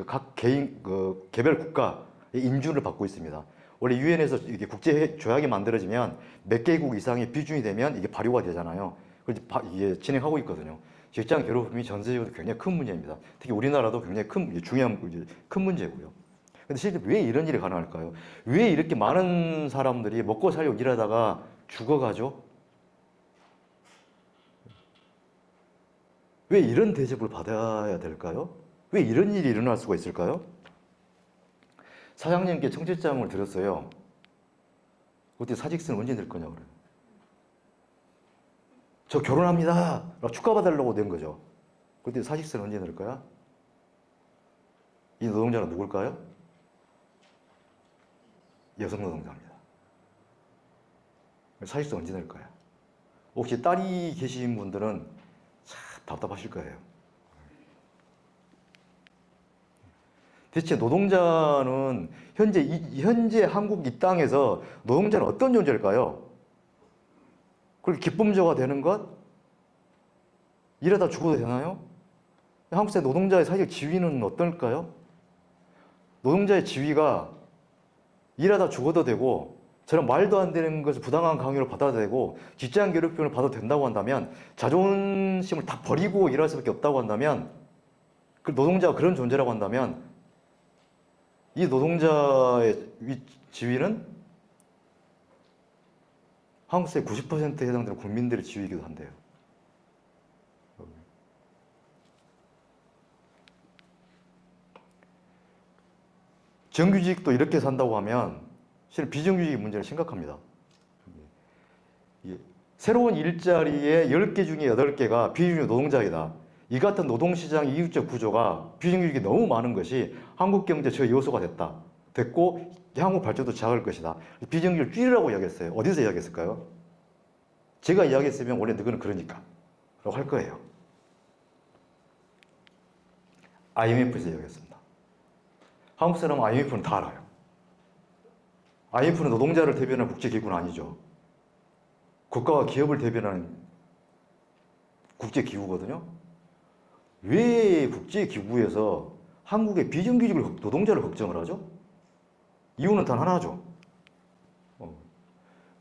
각 개별 국가의 인준을 받고 있습니다. 원래 유엔에서 이게 국제 조약이 만들어지면 몇 개국 이상의 비준이 되면 이게 발효가 되잖아요. 그래서 이게 진행하고 있거든요. 직장 괴롭힘이 전 세계적으로 굉장히 큰 문제입니다. 특히 우리나라도 굉장히 중요한 큰 문제고요. 근데 실제 왜 이런 일이 가능할까요? 왜 이렇게 많은 사람들이 먹고 살려고 일하다가 죽어가죠? 왜 이런 대접을 받아야 될까요? 왜 이런 일이 일어날 수가 있을까요? 사장님께 청첩장을 드렸어요. 그때 사직서는 언제 낼 거냐고 그래요. 저 결혼합니다. 축하받으려고 낸 거죠. 그때 사직서는 언제 낼 거야? 이 노동자는 누굴까요? 여성 노동자입니다. 사직서 언제 낼 거야? 혹시 딸이 계신 분들은 참 답답하실 거예요. 대체 노동자는 현재 한국 이 땅에서 노동자는 어떤 존재일까요? 그렇게 기쁨조가 되는 것? 일하다 죽어도 되나요? 한국 사회 노동자의 사회적 지위는 어떨까요? 노동자의 지위가 일하다 죽어도 되고 저런 말도 안 되는 것을 부당한 강요를 받아도 되고 직장 괴롭힘을 받아도 된다고 한다면 자존심을 다 버리고 일할 수밖에 없다고 한다면 그 노동자가 그런 존재라고 한다면 이 노동자의 지위는 한국 사회 90%에 해당되는 국민들의 지위이기도 한데요. 정규직도 이렇게 산다고 하면 실은 비정규직 문제는 심각합니다. 새로운 일자리에 10개 중에 8개가 비정규직 노동자이다. 이 같은 노동시장 이익적 구조가 비정규직이 너무 많은 것이 한국 경제 저 요소가 됐고 한국 발전도 작을 것이다. 비정규직을 줄이라고 이야기했어요. 어디서 이야기했을까요? 제가 이야기했으면 원래 너희는 그러니까 라고 할 거예요. IMF에서 이야기했습니다. 한국 사람은 IMF는 다 알아요. IMF는 노동자를 대변하는 국제기구는 아니죠. 국가와 기업을 대변하는 국제기구거든요. 왜 국제기구에서 한국의 비정규직 노동자를 걱정을 하죠? 이유는 단 하나죠.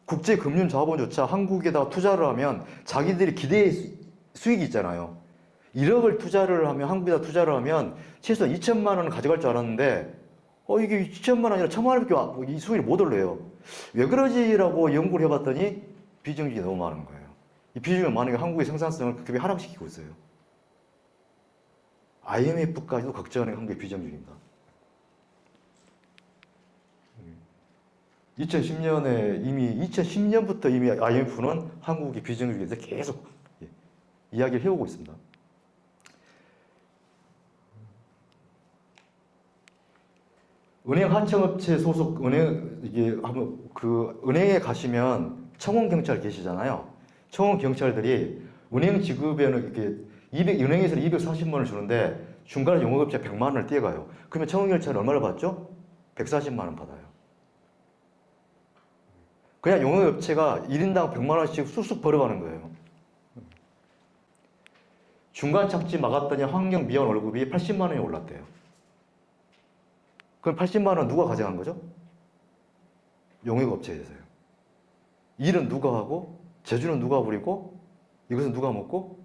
국제금융자본조차 한국에다 투자를 하면 자기들이 기대의 수익이 있잖아요. 1억을 투자를 하면 한국에다 투자를 하면 최소한 2천만 원을 가져갈 줄 알았는데 이게 2천만 원이 아니라 1,000만 원밖에 이 수익을 못 올려요. 왜 그러지라고 연구를 해봤더니 비정규직이 너무 많은 거예요. 이 비정규직이 많은 게 한국의 생산성을 급격히 하락시키고 있어요. IMF까지도 걱정하는 게 한국의 비정규직입니다. 2010년부터 이미 IMF는 한국의 비정규직에 대해서 계속 이야기를 해오고 있습니다. 은행 하청업체 소속 은행에 가시면 청원 경찰 계시잖아요. 청원 경찰들이 은행 지급에는 이렇게 은행에서 240만 원을 주는데 중간에 영업업체 100만 원을 떼가요. 그러면 청원 경찰은 얼마를 받죠? 140만 원 받아요. 그냥 영업업체가 1인당 100만 원씩 쑥쑥 벌어가는 거예요. 중간 착지 막았더니 환경미화원 월급이 80만 원이 올랐대요. 그럼 80만 원 누가 가져간 거죠? 용역업체에서요. 일은 누가 하고 재주는 누가 부리고 이것은 누가 먹고?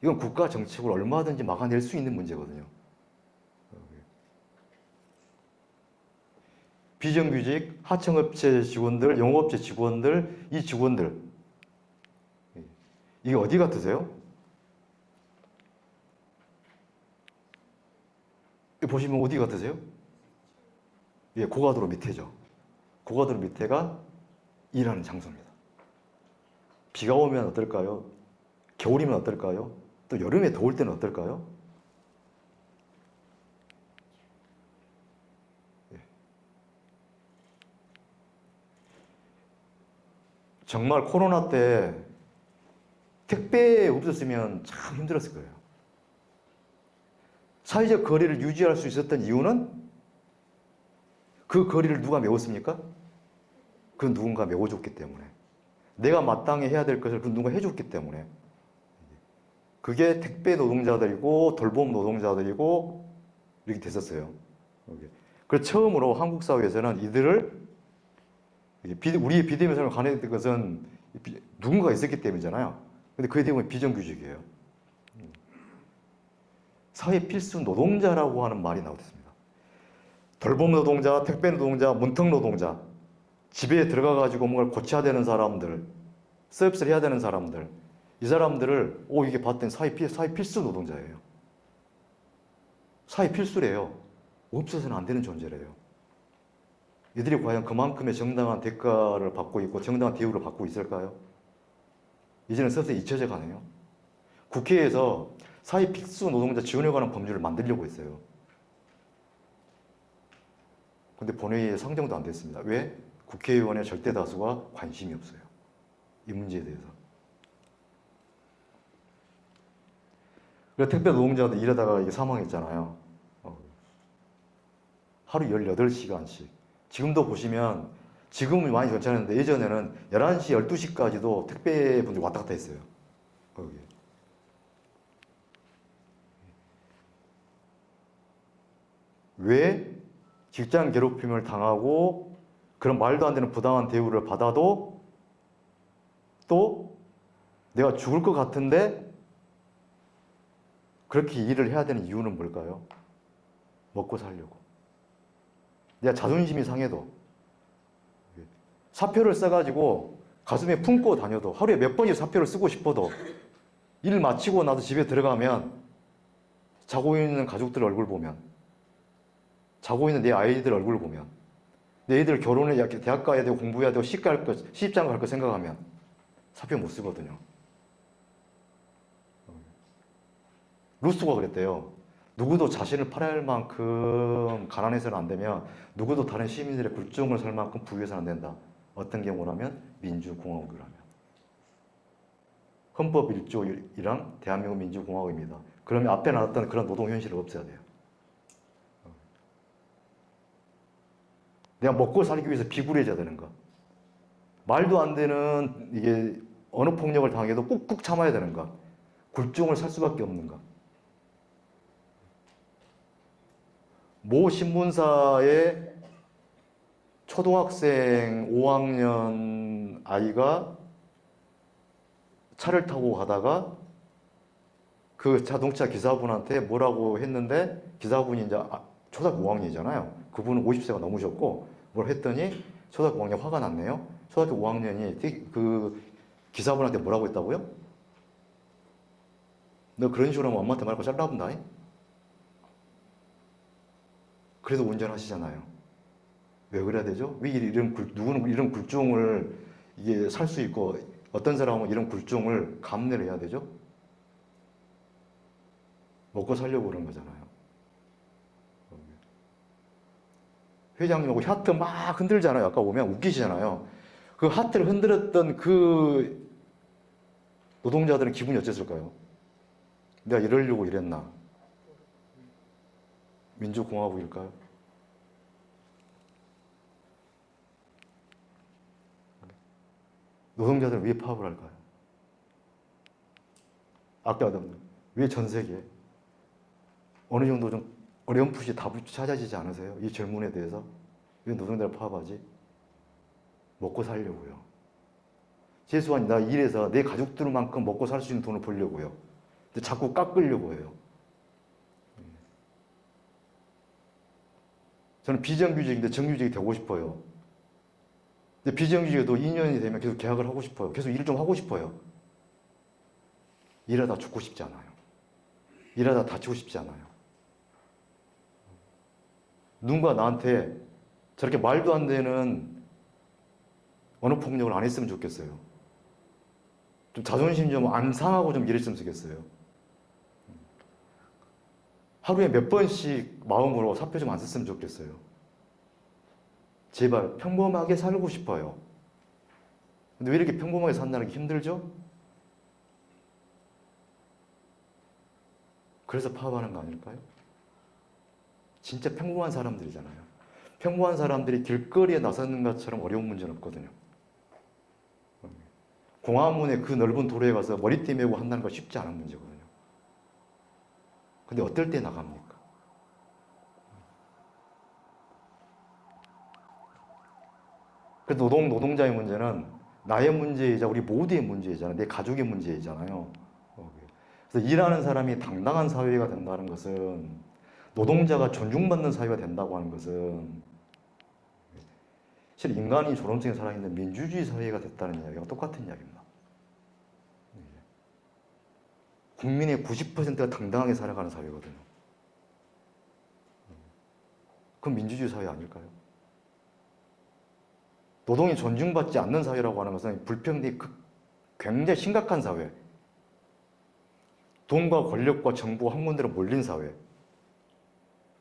이건 국가 정책으로 얼마든지 막아낼 수 있는 문제거든요. 비정규직, 하청업체 직원들, 영업업체 직원들, 이 직원들 이게 어디 같으세요? 보시면 어디 같으세요? 예, 고가도로 밑에죠. 고가도로 밑에가 일하는 장소입니다. 비가 오면 어떨까요? 겨울이면 어떨까요? 또 여름에 더울 때는 어떨까요? 예. 정말 코로나 때 택배 없었으면 참 힘들었을 거예요. 사회적 거리를 유지할 수 있었던 이유는 그 거리를 누가 메웠습니까? 그 누군가 메워줬기 때문에. 내가 마땅히 해야 될 것을 그 누가 해줬기 때문에. 그게 택배 노동자들이고 돌봄 노동자들이고 이렇게 됐었어요. 그래서 처음으로 한국 사회에서는 이들을 우리의 비대면 생활을 가능했던 것은 누군가가 있었기 때문이잖아요. 근데 그에 대한 비정규직이에요. 사회 필수 노동자라고 하는 말이 나오겠습니다. 돌봄 노동자, 택배 노동자, 문턱 노동자, 집에 들어가가지고 뭔가를 고쳐야 되는 사람들, 서비스를 해야 되는 사람들, 이 사람들을 이게 봤더니 사회 필수 노동자예요. 사회 필수래요. 없어서는 안 되는 존재래요. 이들이 과연 그만큼의 정당한 대가를 받고 있고 정당한 대우를 받고 있을까요? 이제는 서서히 잊혀져 가네요. 국회에서 사회 필수 노동자 지원에 관한 법률을 만들려고 했어요. 근데 본회의에 상정도 안 됐습니다. 왜? 국회의원의 절대 다수가 관심이 없어요. 이 문제에 대해서. 그래서 택배 노동자도 일하다가 이게 사망했잖아요. 하루 18시간씩. 지금도 보시면 지금은 많이 괜찮은데 예전에는 11시, 12시까지도 택배분들이 왔다 갔다 했어요. 거기. 왜 직장 괴롭힘을 당하고 그런 말도 안 되는 부당한 대우를 받아도 또 내가 죽을 것 같은데 그렇게 일을 해야 되는 이유는 뭘까요? 먹고 살려고. 내가 자존심이 상해도 사표를 써가지고 가슴에 품고 다녀도 하루에 몇 번씩 사표를 쓰고 싶어도 일 마치고 나도 집에 들어가면 자고 있는 가족들 얼굴 보면 자고 있는 내 아이들 얼굴 보면 내 애들 결혼해 대학 가야 되고 공부해야 되고 시집장 갈 거 생각하면 사표 못 쓰거든요. 루소가 그랬대요. 누구도 자신을 팔아야 할 만큼 가난해서는 안 되며 누구도 다른 시민들의 굴종을 살 만큼 부유해서는 안 된다. 어떤 경우라면 민주공화국이라면. 헌법 1조1항 대한민국 민주공화국입니다. 그러면 앞에 나왔던 그런 노동 현실을 없애야 돼요. 내가 먹고 살기 위해서 비굴해져야 되는가? 말도 안 되는 이게 언어 폭력을 당해도 꾹꾹 참아야 되는가? 굴종을 살 수밖에 없는가? 모 신문사에 초등학생 5학년 아이가 차를 타고 가다가 그 자동차 기사분한테 뭐라고 했는데 기사분이 이제 초등학교 5학년이잖아요. 그분은 50세가 넘으셨고 뭘 했더니 초등학교 5학년 화가 났네요. 초등학교 5학년이 그 기사분한테 뭐라고 했다고요? 너 그런 식으로 하면 엄마한테 말고 잘라본다. 그래도 운전하시잖아요. 왜 그래야 되죠? 왜 누구는 이런 굴종을 이게 살 수 있고 어떤 사람은 이런 굴종을 감내를 해야 되죠? 먹고 살려고 그런 거잖아요. 회장님하고 하트 막 흔들잖아요. 아까 보면 웃기시잖아요. 그 하트를 흔들었던 그 노동자들은 기분이 어땠을까요? 내가 이러려고 이랬나? 민주공화국일까요? 노동자들은 왜 파업을 할까요? 아까 왜 전 세계에 어느 정도 좀 어렴풋이 답이 찾아지지 않으세요? 이 질문에 대해서 왜 노동자를 파업하지? 먹고 살려고요. 최소한 나 일해서 내 가족들만큼 먹고 살 수 있는 돈을 벌려고요. 근데 자꾸 깎으려고 해요. 저는 비정규직인데 정규직이 되고 싶어요. 근데 비정규직에도 2년이 되면 계속 계약을 하고 싶어요. 계속 일을 좀 하고 싶어요. 일하다 죽고 싶지 않아요. 일하다 다치고 싶지 않아요. 누군가 나한테 저렇게 말도 안 되는 언어폭력을 안 했으면 좋겠어요. 좀 자존심 좀 안 상하고 좀 일했으면 좋겠어요. 하루에 몇 번씩 마음으로 사표 좀 안 썼으면 좋겠어요. 제발 평범하게 살고 싶어요. 근데 왜 이렇게 평범하게 산다는 게 힘들죠? 그래서 파업하는 거 아닐까요? 진짜 평범한 사람들이잖아요. 평범한 사람들이 길거리에 나서는 것처럼 어려운 문제는 없거든요. 공화문의 그 넓은 도로에 가서 머리띠 메고 한다는 거 쉽지 않은 문제거든요. 근데 어떨 때 나갑니까? 그래서 노동자의 문제는 나의 문제이자 우리 모두의 문제이잖아요. 내 가족의 문제이잖아요. 그래서 일하는 사람이 당당한 사회가 된다는 것은, 노동자가 존중받는 사회가 된다고 하는 것은 사실 인간이 존엄성에 살아있는 민주주의 사회가 됐다는 이야기와 똑같은 이야기입니다. 국민의 90%가 당당하게 살아가는 사회거든요. 그건 민주주의 사회 아닐까요? 노동이 존중받지 않는 사회라고 하는 것은 불평등이 굉장히 심각한 사회. 돈과 권력과 정부 한 군데로 몰린 사회.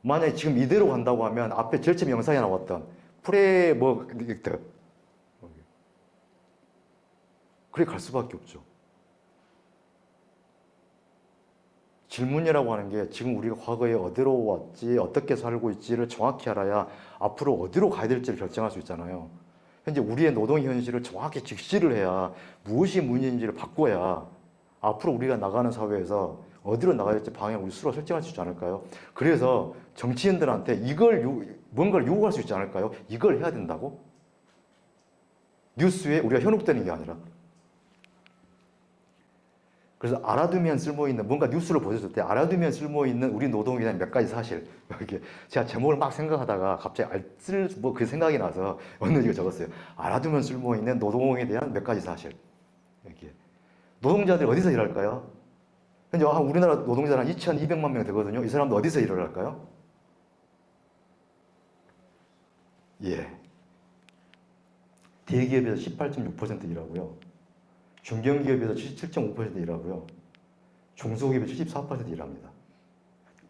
만약에 지금 이대로 간다고 하면 앞에 제일 처음 영상에 나왔던 프레머릭트, 그래 갈 수밖에 없죠. 질문이라고 하는 게 지금 우리가 과거에 어디로 왔지, 어떻게 살고 있지를 정확히 알아야 앞으로 어디로 가야 될지를 결정할 수 있잖아요. 현재 우리의 노동 현실을 정확히 직시를 해야, 무엇이 문제인지를 바꿔야 앞으로 우리가 나가는 사회에서 어디로 나가야 될지 방향을 우리 스스로 설정할 수 있지 않을까요? 그래서 정치인들한테 뭔가를 요구할 수 있지 않을까요? 이걸 해야 된다고? 뉴스에 우리가 현혹되는 게 아니라. 그래서 알아두면 쓸모있는, 뭔가 뉴스를 보셨을 때 알아두면 쓸모있는 우리 노동에 대한 몇 가지 사실. 이렇게 제가 제목을 막 생각하다가 갑자기 그 생각이 나서 어느 지가 적었어요. 알아두면 쓸모있는 노동에 대한 몇 가지 사실. 이렇게. 노동자들이 어디서 일할까요? 현재 우리나라 노동자는 한 2,200만 명 되거든요. 이 사람들 어디서 일을 할까요? 예. 대기업에서 18.6% 일하고요. 중견기업에서 77.5% 일하고요. 중소기업에서 74% 일합니다.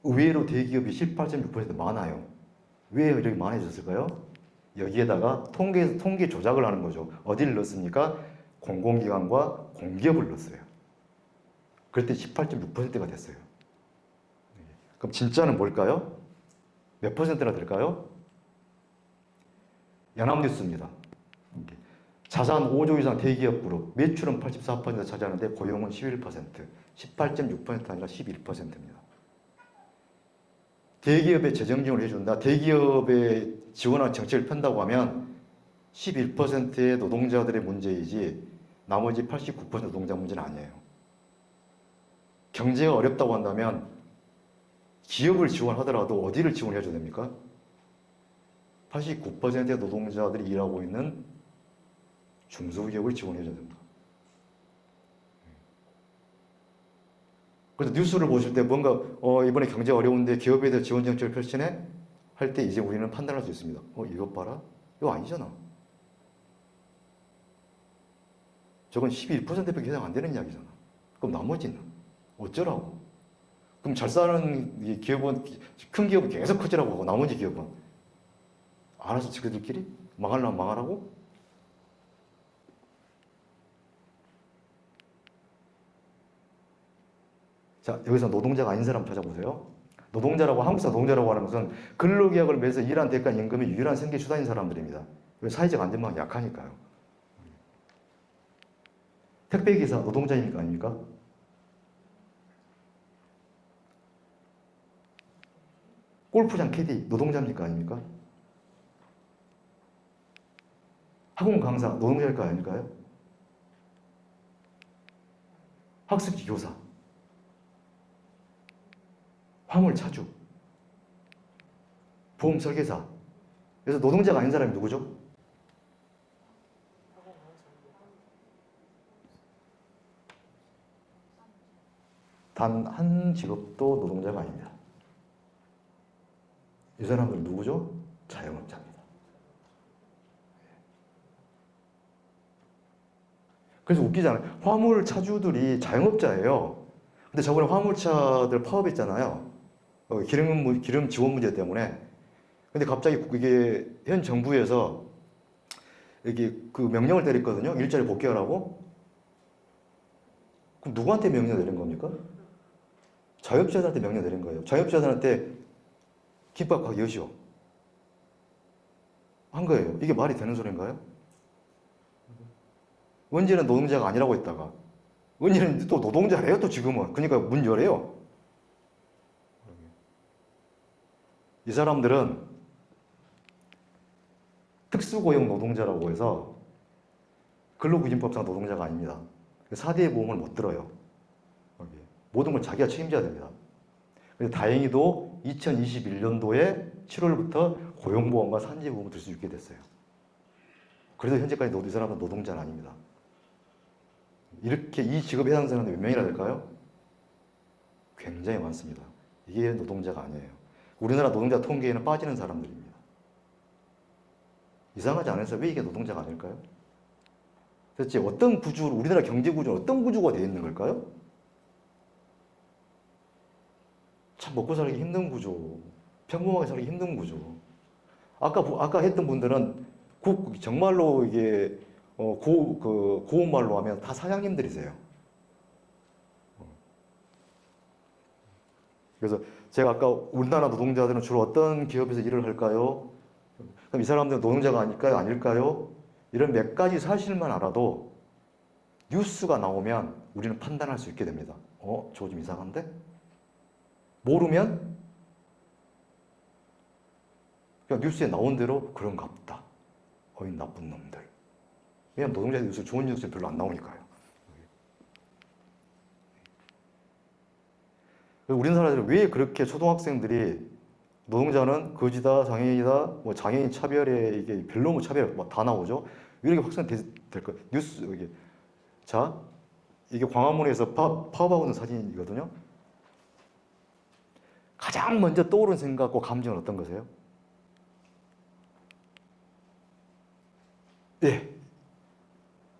의외로 대기업이 18.6% 많아요. 왜 이렇게 많아졌을까요? 여기에다가 통계 조작을 하는 거죠. 어디를 넣습니까? 공공기관과 공기업을 넣었어요. 그랬더니 18.6%가 됐어요. 그럼 진짜는 뭘까요? 몇 퍼센트나 될까요? 연합뉴스입니다. 자산 5조 이상 대기업 그룹, 매출은 84% 차지하는데 고용은 11%, 18.6%가 아니라 11%입니다. 대기업에 재정 지원을 해준다. 대기업에 지원하는 정책을 편다고 하면 11%의 노동자들의 문제이지 나머지 89% 노동자 문제는 아니에요. 경제가 어렵다고 한다면 기업을 지원하더라도 어디를 지원해야 됩니까? 89%의 노동자들이 일하고 있는 중소기업을 지원해줘야 됩니다. 그래서 뉴스를 보실 때 뭔가 이번에 경제 어려운데 기업에 대해 지원 정책을 펼치네? 할 때 이제 우리는 판단할 수 있습니다. 이것 봐라? 이거 아니잖아. 저건 11%밖에 해당 안 되는 이야기잖아. 그럼 나머지는 어쩌라고? 그럼 잘 사는 이 기업은, 큰 기업은 계속 커지라고 하고 나머지 기업은 알아서 지그들끼리 망하려면 망하라고? 자, 여기서 노동자가 아닌 사람 찾아보세요. 노동자라고, 한국사 노동자라고 하는 것은 근로계약을 맺어서 일한 대가 임금이 유일한 생계 수단인 사람들입니다. 사회적 안전망이 약하니까요. 택배기사 노동자입니까? 아닙니까? 골프장 캐디 노동자입니까? 아닙니까? 학원 강사 노동자일까? 아닐까요? 학습지 교사, 화물 차주, 보험 설계사 그래서 노동자가 아닌 사람이 누구죠? 단 한 직업도 노동자가 아닙니다. 이 사람들은 누구죠? 자영업자입니다. 그래서 웃기잖아요. 화물차주들이 자영업자예요. 근데 저번에 화물차들 파업했잖아요. 기름 지원 문제 때문에. 근데 갑자기 이게 현 정부에서 이게 그 명령을 내렸거든요. 일자리 복귀하라고. 그럼 누구한테 명령 내린 겁니까? 자영업자들한테 명령 내린 거예요. 자영업자들한테 김밥하기 여시오. 한 거예요. 이게 말이 되는 소리인가요? 원지는 노동자가 아니라고 했다가 원지는 또 노동자래요. 또 지금은. 그러니까 문 열어요. 이 사람들은 특수고용 노동자라고 해서 근로기준법상 노동자가 아닙니다. 4대 보험을 못 들어요. 모든 걸 자기가 책임져야 됩니다. 그래서 다행히도 2021년도에 7월부터 고용보험과 산재보험을 들 수 있게 됐어요. 그래도 현재까지 이 사람은 노동자는 아닙니다. 이렇게 이 직업에 해당하는 사람이 몇 명이나 될까요? 굉장히 많습니다. 이게 노동자가 아니에요. 우리나라 노동자 통계에는 빠지는 사람들입니다. 이상하지 않아서 왜 이게 노동자가 아닐까요? 대체 어떤 구조, 우리나라 경제 구조는 어떤 구조가 되어 있는 걸까요? 참 먹고 살기 힘든 구조, 평범하게 살기 힘든 구조. 아까 했던 분들은 정말로 이게 고운 말로 하면 다 사장님들이세요. 그래서 제가 아까 우리나라 노동자들은 주로 어떤 기업에서 일을 할까요? 그럼 이 사람들은 노동자가 아닐까요? 아닐까요? 이런 몇 가지 사실만 알아도 뉴스가 나오면 우리는 판단할 수 있게 됩니다. 저거 좀 이상한데? 모르면 그냥 뉴스에 나온 대로 그런가 보다. 어이 나쁜 놈들. 왜냐면 노동자 뉴스 좋은 뉴스 별로 안 나오니까요. 우리나라에서 왜 그렇게 초등학생들이 노동자는 거지다, 장애인이다, 뭐 장애인 차별에 이게 별로 차별 다 나오죠. 왜 이렇게 확산될까? 뉴스 이게 자 이게 광화문에서 파업하고 있는 사진이거든요. 가장 먼저 떠오른 생각과 감정은 어떤 거세요? 예.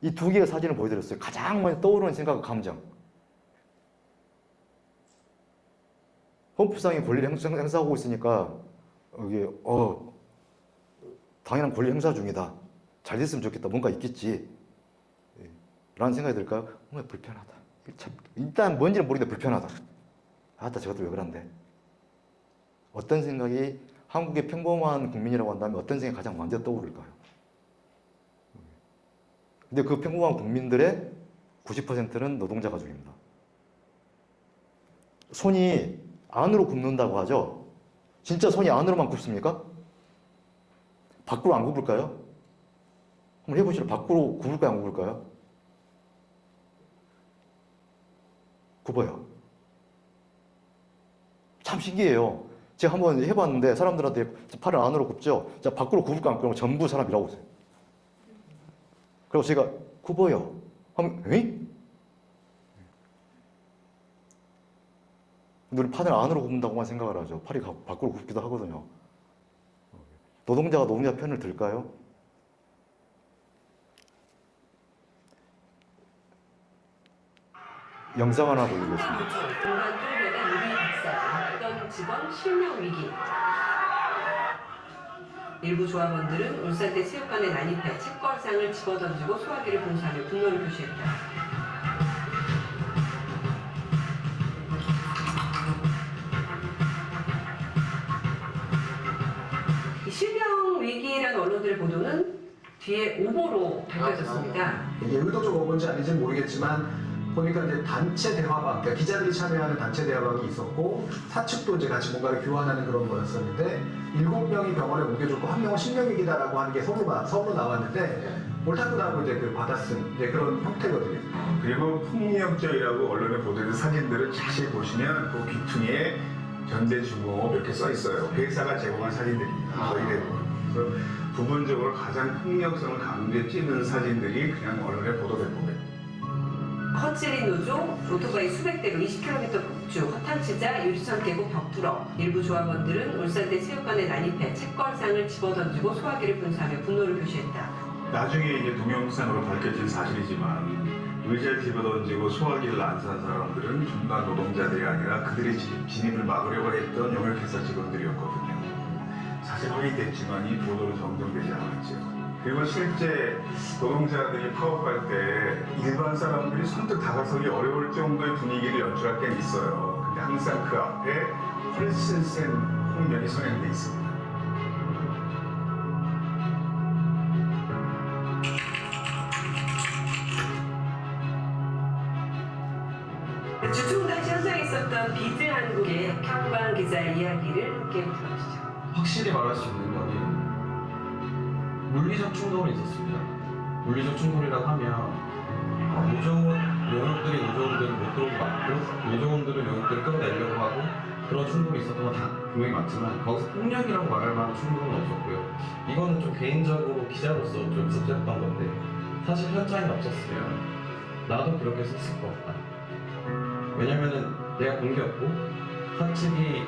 이 두 개의 사진을 보여드렸어요. 가장 먼저 떠오르는 생각과 감정. 헌법상의 권리를 행사하고 있으니까 이게 당연한 권리 행사 중이다. 잘 됐으면 좋겠다. 뭔가 있겠지. 라는 생각이 들까요? 뭔가 불편하다. 일단 뭔지는 모르겠는데 불편하다. 아따 저것들 왜 그런데? 어떤 생각이 한국의 평범한 국민이라고 한다면 어떤 생각이 가장 먼저 떠오를까요? 근데 그 평범한 국민들의 90%는 노동자 가족입니다. 손이 안으로 굽는다고 하죠? 진짜 손이 안으로만 굽습니까? 밖으로 안 굽을까요? 한번 해보시죠. 밖으로 굽을까요? 안 굽을까요? 굽어요. 참 신기해요. 제가 한번 해봤는데 사람들한테 팔을 안으로 굽죠? 자, 밖으로 굽을까 안 굽을까? 전부 사람 이라고 있어요. 그리고 제가 굽어요. 하면, 에이? 우리 팔을 안으로 굽는다고만 생각을 하죠. 팔이 밖으로 굽기도 하거든요. 노동자가 노동자 편을 들까요? 영상 하나 보여드리겠습니다. 공간 뚫어내는 유리 박사, 어떤 직원 실명 위기. 일부 조합원들은 울산대 체육관에 난입해 책걸상을 집어던지고 소화기를 봉사하며 분노를 표시했다. 이 실명 위기라는 언론들의 보도는 뒤에 오보로 밝혀졌습니다. 이게 의도적 오보인지 아닌지는 모르겠지만 보니까 이제 단체 대화방, 그러니까 기자들이 참여하는 단체 대화방이 있었고 사측도 이제 같이 뭔가를 교환하는 그런 거였었는데 7명이 병원에 옮겨졌고 1명은 실명위기다라고 하는 게 서로 나왔는데 옳다고 나하고 이제 그 받아쓴 이제 그런 형태거든요. 그리고 폭력적이라고 언론에 보도된 사진들을 자세히 보시면 그 귀퉁이에 현대중공업 이렇게 써 있어요. 그 회사가 제공한 사진들입니다. 거의 대부분. 그래서 부분적으로 가장 폭력성을 강조해 찍는 사진들이 그냥 언론에 보도된 거예요. 헛질린 노조, 오토바이 수백 대로 20km 폭주, 허탕치자, 유리창 깨고 벽 뚫어. 일부 조합원들은 울산대 체육관에 난입해 책걸상을 집어던지고 소화기를 분사하며 분노를 표시했다. 나중에 이제 동영상으로 밝혀진 사실이지만 의자에 집어던지고 소화기를 난사한 사람들은 중간 노동자들이 아니라 그들의 진입을 막으려고 했던 용역회사 직원들이었거든요. 사실 확인됐지만 이 보도는 정정되지 않았죠. 그리고 실제 노동자들이 파업할 때 일반 사람들이 선뜻 다가서기 어려울 정도의 분위기를 연출할 때는 있어요. 근데 항상 그 앞에 훨씬 센 홍련이 선행돼 있습니다. 주중 당시 현장에 있었던 비즈한국의 평광 기자의 이야기를 함께 들어보시죠. 확실히 말할 수 있는 거는 물리적 충돌이 있었습니다. 물리적 충돌이라고 하면 노조원, 용역들이 노조원들을 못 들어오게 막고 노조원들은 용역들을 끌어내려고 하고 그런 충돌이 있었던 건 다 분명히 맞지만 거기서 폭력이라고 말할 만한 충돌은 없었고요. 이거는 좀 개인적으로 기자로서 좀 씁쓸했던 건데 사실 현장에 없었으면 나도 그렇게 썼을 것 같다. 왜냐면은 내가 공개했고 사측이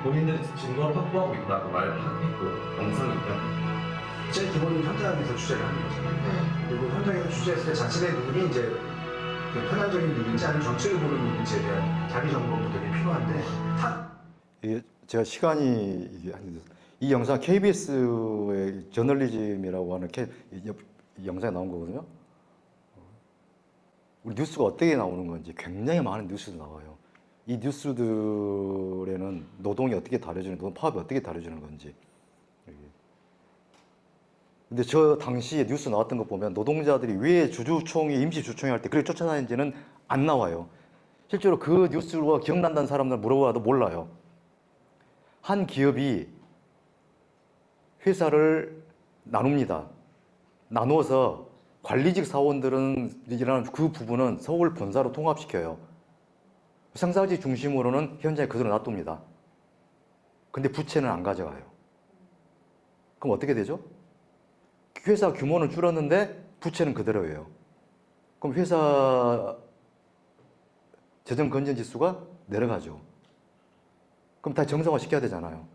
본인들이 증거를 확보하고 있다고 말했고 영상이 있다. 제일 기본은 현장에서 취재를 하는 거잖아요. 그리고 현장에서 취재했을 때 자신의 눈이 이제 그 편향적인 눈인지 아니면 전체를 보는 눈인지에 대한 자기 점검도 되게 필요한데 이게 제가 시간이 이게 이 영상 KBS의 저널리즘이라고 하는 이 영상에 나온 거거든요. 우리 뉴스가 어떻게 나오는 건지 굉장히 많은 뉴스도 나와요. 이 뉴스들에는 노동이 어떻게 다뤄지는, 노동 파업이 어떻게 다뤄지는 건지. 근데 저 당시에 뉴스 나왔던 거 보면 노동자들이 왜 주주총회, 임시주총회 할 때 그렇게 쫓아다니는지는 안 나와요. 실제로 그 뉴스가 기억난다는 사람들 물어봐도 몰라요. 한 기업이 회사를 나눕니다. 나누어서 관리직 사원들은 일하는 그 부분은 서울 본사로 통합시켜요. 상사직 중심으로는 현장에 그대로 놔둡니다. 근데 부채는 안 가져가요. 그럼 어떻게 되죠? 회사 규모는 줄었는데 부채는 그대로예요. 그럼 회사 재정 건전 지수가 내려가죠. 그럼 다시 정상화 시켜야 되잖아요.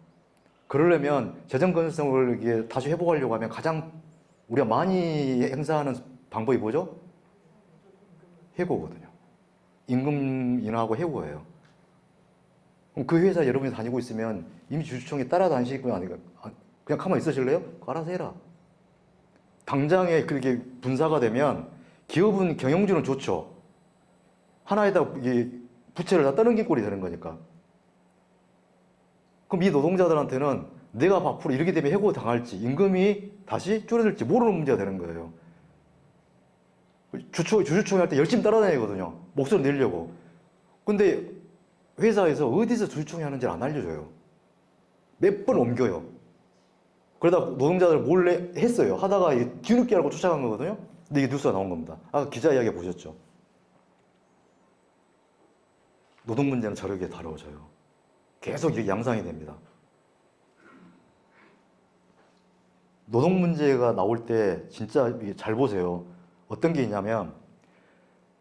그러려면 재정 건전성을 이게 다시 회복하려고 하면 가장 우리가 많이 행사하는 방법이 뭐죠? 해고거든요. 임금 인하하고 해고예요. 그럼 그 회사 여러분이 다니고 있으면 임시주주총회 따라다니실 거 아니까 그냥 가만히 있으실래요? 알아서 해라. 당장에 그렇게 분사가 되면 기업은 경영주는 좋죠. 하나에다 부채를 다 떠넘긴 꼴이 되는 거니까. 그럼 이 노동자들한테는 내가 앞으로 이렇게 되면 해고 당할지 임금이 다시 줄어들지 모르는 문제가 되는 거예요. 주주총회 할 때 열심히 따라다니거든요. 목소리 내려고. 근데 회사에서 어디서 주주총회 하는지를 안 알려줘요. 몇 번 옮겨요. 그러다 노동자들 몰래 했어요. 하다가 뒤늦게 알고 쫓아간 거거든요. 근데 이게 뉴스가 나온 겁니다. 아까 기자 이야기 보셨죠? 노동 문제는 저렇게 다뤄져요. 계속 이게 양상이 됩니다. 노동 문제가 나올 때 진짜 이게 잘 보세요. 어떤 게 있냐면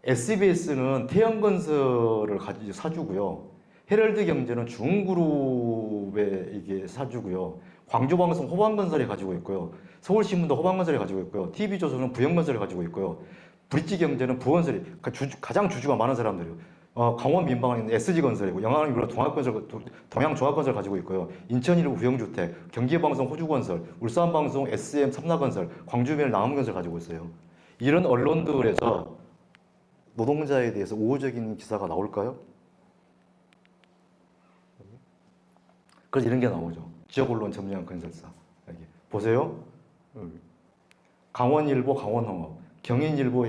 SBS는 태양건설을 사주고요. 헤럴드 경제는 중그룹에 이게 사주고요. 광주방송 호방건설이 가지고 있고요. 서울신문도 호방건설이 가지고 있고요. TV조선은 부영건설이 가지고 있고요. 브릿지경제는 부건설이 가장 주주가 많은 사람들이에요. 강원 민방은 SG건설이고 영암일보 동양종합건설 가지고 있고요. 인천일보 부영주택, 경기방송 호주건설, 울산방송 SM 삼라건설, 광주매일 남원건설 가지고 있어요. 이런 언론들에서 노동자에 대해서 우호적인 기사가 나올까요? 그래서 이런 게 나오죠. 지역언론 점령 건설사. 여기 보세요. 강원일보 강원홍업, 경인일보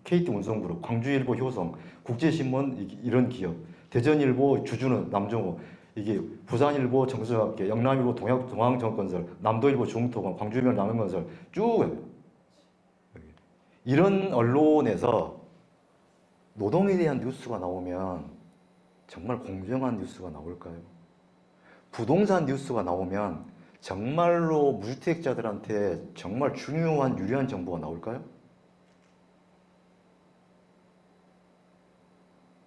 KT운송그룹, 광주일보 효성, 국제신문 이런 기업, 대전일보 주주는 남종호, 이게 부산일보 정수학계, 영남일보 동항정건설, 남도일보 중토건, 광주면 남원건설 쭉 이런 언론에서 노동에 대한 뉴스가 나오면 정말 공정한 뉴스가 나올까요? 부동산 뉴스가 나오면 정말로 무주택자들한테 정말 중요한 유리한 정보가 나올까요?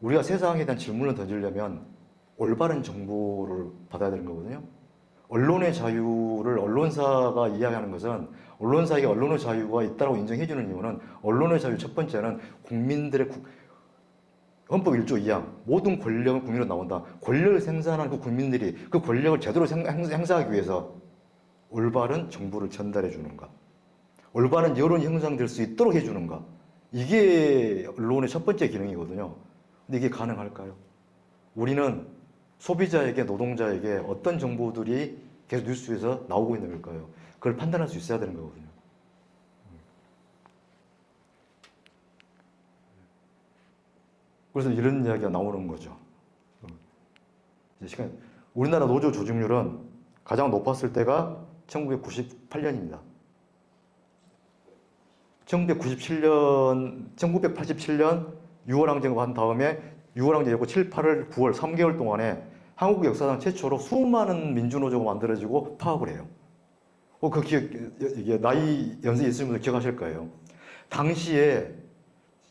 우리가 세상에 대한 질문을 던지려면 올바른 정보를 받아야 되는 거거든요. 언론의 자유를 언론사가 이야기하는 것은 언론사에게 언론의 자유가 있다고 인정해 주는 이유는 언론의 자유 첫 번째는 국민들의 헌법 1조 2항 모든 권력은 국민으로 나온다. 권력을 생산한 그 국민들이 그 권력을 제대로 행사하기 위해서 올바른 정보를 전달해 주는가, 올바른 여론이 형성될 수 있도록 해주는가, 이게 언론의 첫 번째 기능이거든요. 근데 이게 가능할까요? 우리는 소비자에게, 노동자에게 어떤 정보들이 계속 뉴스에서 나오고 있는 걸까요? 그걸 판단할 수 있어야 되는 거거든요. 그래서 이런 이야기가 나오는 거죠. 우리나라 노조 조직률은 가장 높았을 때가 1998년입니다. 1987년 6월 항쟁을 한 다음에 6월 항쟁이었고 7, 8월, 9월 3개월 동안에 한국 역사상 최초로 수많은 민주노조가 만들어지고 파업을 해요. 이게 나이 연세 있으신 분들 기억하실 거예요. 당시에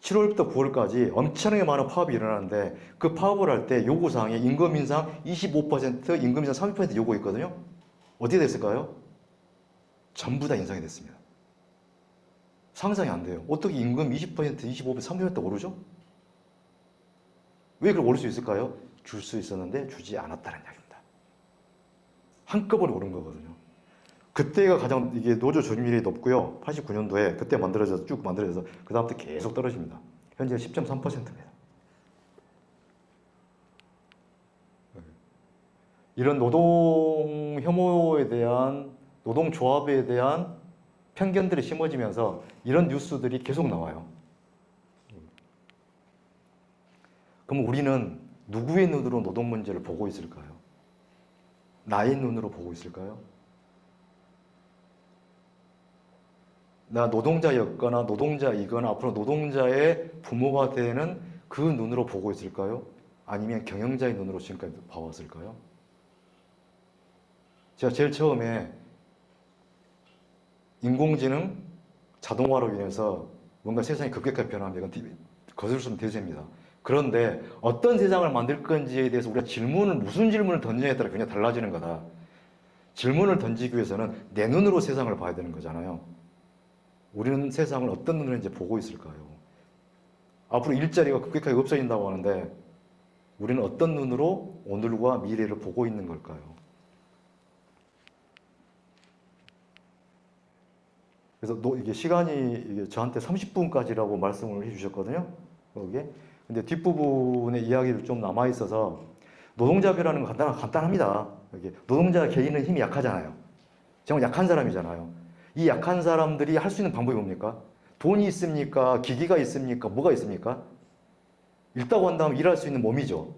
7월부터 9월까지 엄청나게 많은 파업이 일어나는데 그 파업을 할 때 요구사항에 임금 인상 25%, 임금 인상 30% 요구했거든요. 어떻게 됐을까요? 전부 다 인상이 됐습니다. 상상이 안 돼요. 어떻게 임금 20%, 25%, 30% 오르죠? 왜 그걸 오를 수 있을까요? 줄 수 있었는데 주지 않았다는 이야기입니다. 한꺼번에 오른 거거든요. 그때가 가장 이게 노조 조직률이 높고요. 89년도에 그때 만들어져서 쭉 만들어져서 그 다음부터 계속 떨어집니다. 현재 10.3%입니다. 이런 노동 혐오에 대한, 노동조합에 대한 편견들이 심어지면서 이런 뉴스들이 계속 나와요. 그럼 우리는 누구의 눈으로 노동 문제를 보고 있을까요? 나의 눈으로 보고 있을까요? 나 노동자였거나 노동자이거나 앞으로 노동자의 부모가 되는 그 눈으로 보고 있을까요? 아니면 경영자의 눈으로 지금까지 봐왔을까요? 제가 제일 처음에 인공지능, 자동화로 인해서 뭔가 세상이 급격하게 변화합니다. 이건 거슬 수 없는 대세입니다. 그런데 어떤 세상을 만들 건지에 대해서 우리가 무슨 질문을 던지느냐에 따라 굉장히 달라지는 거다. 질문을 던지기 위해서는 내 눈으로 세상을 봐야 되는 거잖아요. 우리는 세상을 어떤 눈으로 이제 보고 있을까요? 앞으로 일자리가 급격하게 없어진다고 하는데 우리는 어떤 눈으로 오늘과 미래를 보고 있는 걸까요? 그래서 이게 시간이 이게 저한테 30분까지라고 말씀을 해주셨거든요. 거기에. 근데 뒷부분에 이야기를 좀 남아 있어서 노동자비라는 건 간단합니다. 이게 노동자 개인은 힘이 약하잖아요. 정말 약한 사람이잖아요. 이 약한 사람들이 할 수 있는 방법이 뭡니까? 돈이 있습니까? 기기가 있습니까? 뭐가 있습니까? 읽다고 한다면 일할 수 있는 몸이죠.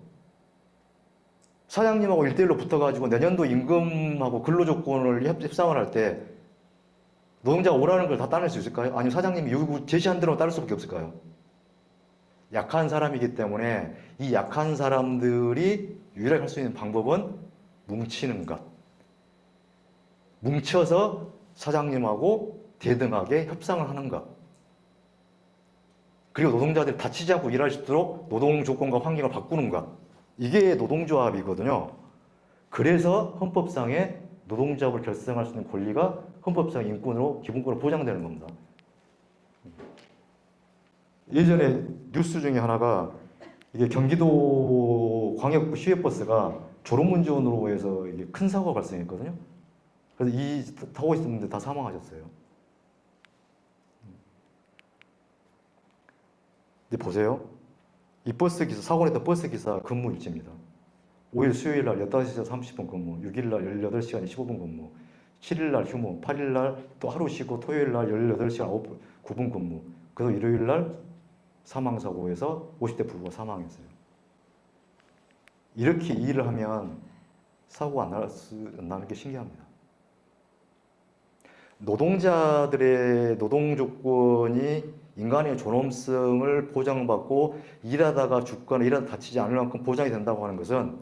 사장님하고 1대1로 붙어가지고 내년도 임금하고 근로조건을 협상을 할 때 노동자가 원하는 걸 다 따낼 수 있을까요? 아니면 사장님이 요구 제시한 대로 따를 수밖에 없을까요? 약한 사람이기 때문에 이 약한 사람들이 유일하게 할 수 있는 방법은 뭉치는 것. 뭉쳐서 사장님하고 대등하게 협상을 하는 것. 그리고 노동자들이 다치지 않고 일할 수 있도록 노동 조건과 환경을 바꾸는 것. 이게 노동조합이거든요. 그래서 헌법상에 노동조합을 결성할 수 있는 권리가 헌법상 인권으로 기본권으로 보장되는 겁니다. 예전에 뉴스 중에 하나가 이게 경기도 광역부 시외버스가 졸음운전으로 해서 이게 큰 사고가 발생했거든요. 그래서 타고 있는 분들 다 사망하셨어요. 근데 보세요. 이 버스 기사, 사고 냈던 버스 기사 근무 일지입니다. 5일 수요일 날 15시간 30분 근무, 6일 날 18시간 15분 근무, 7일 날 휴무, 8일 날 또 하루 쉬고 토요일 날 18시간 9분 근무, 그래서 일요일 날 사망사고에서 50대 부부가 사망했어요. 이렇게 일을 하면 사고가 안 나는 게 신기합니다. 노동자들의 노동 조건이 인간의 존엄성을 보장받고 일하다가 죽거나 일하다 다치지 않을 만큼 보장이 된다고 하는 것은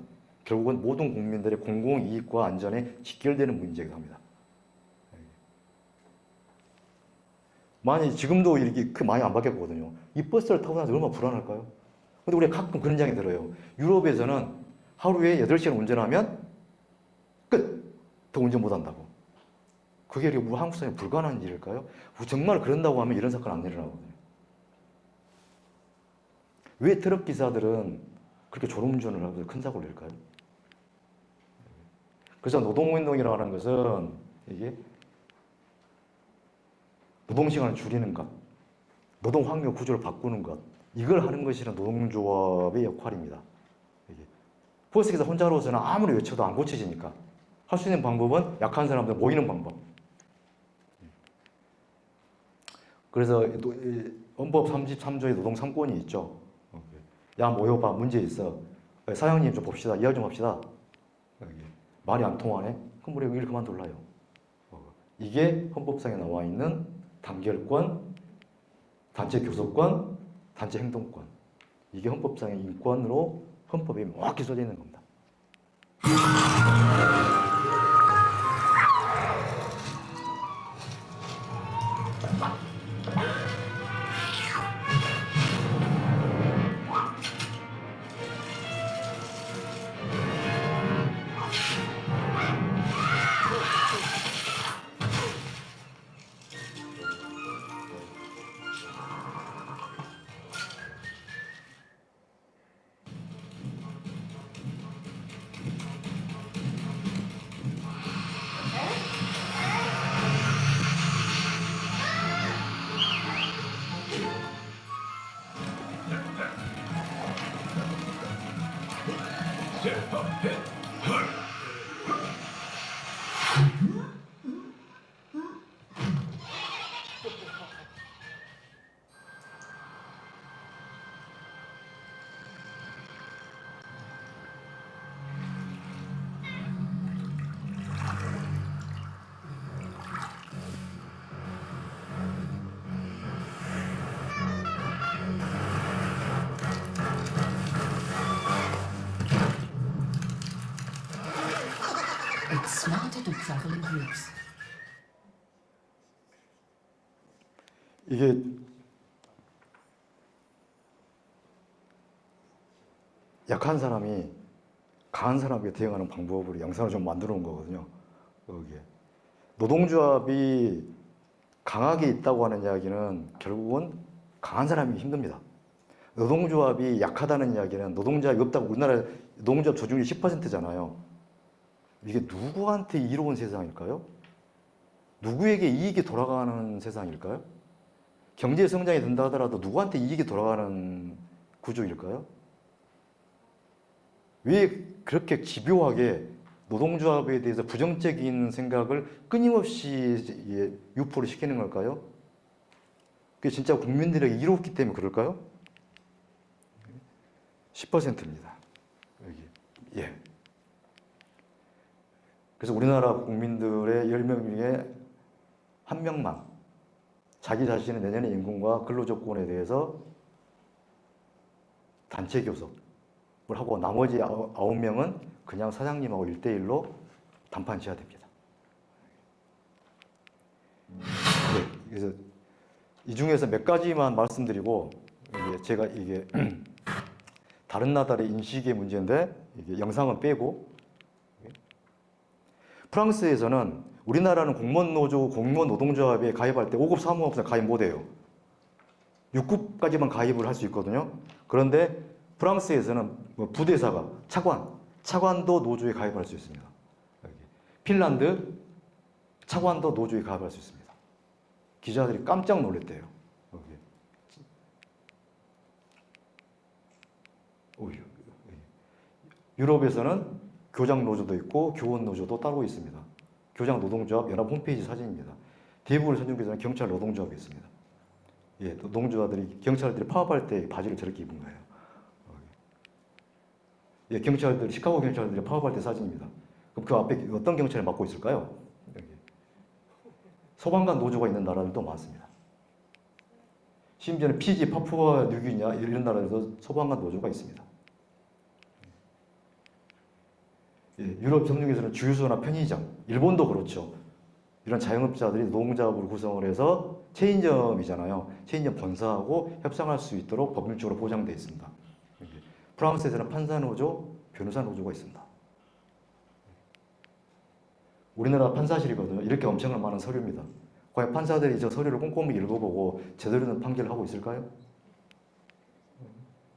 결국은 모든 국민들의 공공이익과 안전에 직결되는 문제이기도 합니다. 만약 지금도 이렇게 많이 안 바뀌었거든요. 이 버스를 타고 나서 얼마나 불안할까요? 근데 우리가 가끔 그런 생각이 들어요. 유럽에서는 하루에 8시간 운전하면 끝! 더 운전 못 한다고. 그게 우리 한국 사회에 불가능한 일일까요? 정말 그런다고 하면 이런 사건 안 일어나거든요. 왜 트럭 기사들은 그렇게 졸음운전을 하면서 큰 사고를 낼까요? 그래서 노동운동이라고 하는 것은 이게 노동시간을 줄이는 것, 노동 환경 구조를 바꾸는 것, 이걸 하는 것이 노동조합의 역할입니다. 버스기사 혼자로서는 아무리 외쳐도 안 고쳐지니까 할 수 있는 방법은 약한 사람들 모이는 방법. 그래서 헌법 33조에 노동 3권이 있죠. 야 모여봐, 문제 있어. 사장님 좀 봅시다. 이야기 좀 합시다. 말이 안 통하네? 그럼 우리 일 그만둘라요. 이게 헌법상에 나와 있는 단결권, 단체 교섭권, 단체 행동권. 이게 헌법상의 인권으로 헌법에 명확히 써져 있는 겁니다. It's smarter to travel in groups. 이게 약한 사람이 강한 사람에게 대응하는 방법으로 영상을 좀 만들어 놓은 거거든요. 여기에 노동조합이 강하게 있다고 하는 이야기는 결국은 강한 사람이 힘듭니다. 노동조합이 약하다는 이야기는 노동조합이 없다고, 우리나라 노동조합 조직률이 10%잖아요. 이게 누구한테 이로운 세상일까요? 누구에게 이익이 돌아가는 세상일까요? 경제 성장이 된다 하더라도 누구한테 이익이 돌아가는 구조일까요? 왜 그렇게 집요하게 노동조합에 대해서 부정적인 생각을 끊임없이 유포를 시키는 걸까요? 그게 진짜 국민들에게 이롭기 때문에 그럴까요? 10%입니다. 여기. 예. 그래서 우리나라 국민들의 10명 중에 1명만 자기 자신의 내년의 임금과 근로조건에 대해서 단체 교섭을 하고 나머지 9명은 그냥 사장님하고 1대1로 담판 지어야 됩니다. 네, 그래서 이 중에서 몇 가지만 말씀드리고 제가 이게 다른 나라의 인식의 문제인데 이게 영상은 빼고, 프랑스에서는 우리나라는 공무원 노조, 공무원 노동조합에 가입할 때 5급 사무업소에 가입 못해요. 6급까지만 가입을 할 수 있거든요. 그런데 프랑스에서는 부대사가 차관도 노조에 가입할 수 있습니다. 핀란드 차관도 노조에 가입할 수 있습니다. 기자들이 깜짝 놀랐대요. 유럽에서는 교장 노조도 있고 교원 노조도 따로 있습니다. 교장 노동조합 연합 홈페이지 사진입니다. 대부분의 선진국에서는 경찰 노동조합이 있습니다. 예, 노동조합들이 경찰들이 파업할 때 바지를 저렇게 입은 거예요. 예, 경찰들이 시카고 경찰들이 파업할 때 사진입니다. 그럼 그 앞에 어떤 경찰이 맡고 있을까요? 여기. 소방관 노조가 있는 나라들도 많습니다. 심지어는 피지, 파푸아 뉴기니아 이런 나라에도 소방관 노조가 있습니다. 예, 유럽 점중에서는 주유소나 편의점, 일본도 그렇죠. 이런 자영업자들이 노동자업을 구성을 해서 체인점이잖아요. 체인점 본사하고 협상할 수 있도록 법률적으로 보장되어 있습니다. 프랑스에서는 판사노조, 변호사노조가 있습니다. 우리나라 판사실이거든요. 이렇게 엄청난 많은 서류입니다. 과연 판사들이 저 서류를 꼼꼼히 읽어보고 제대로 된 판결을 하고 있을까요?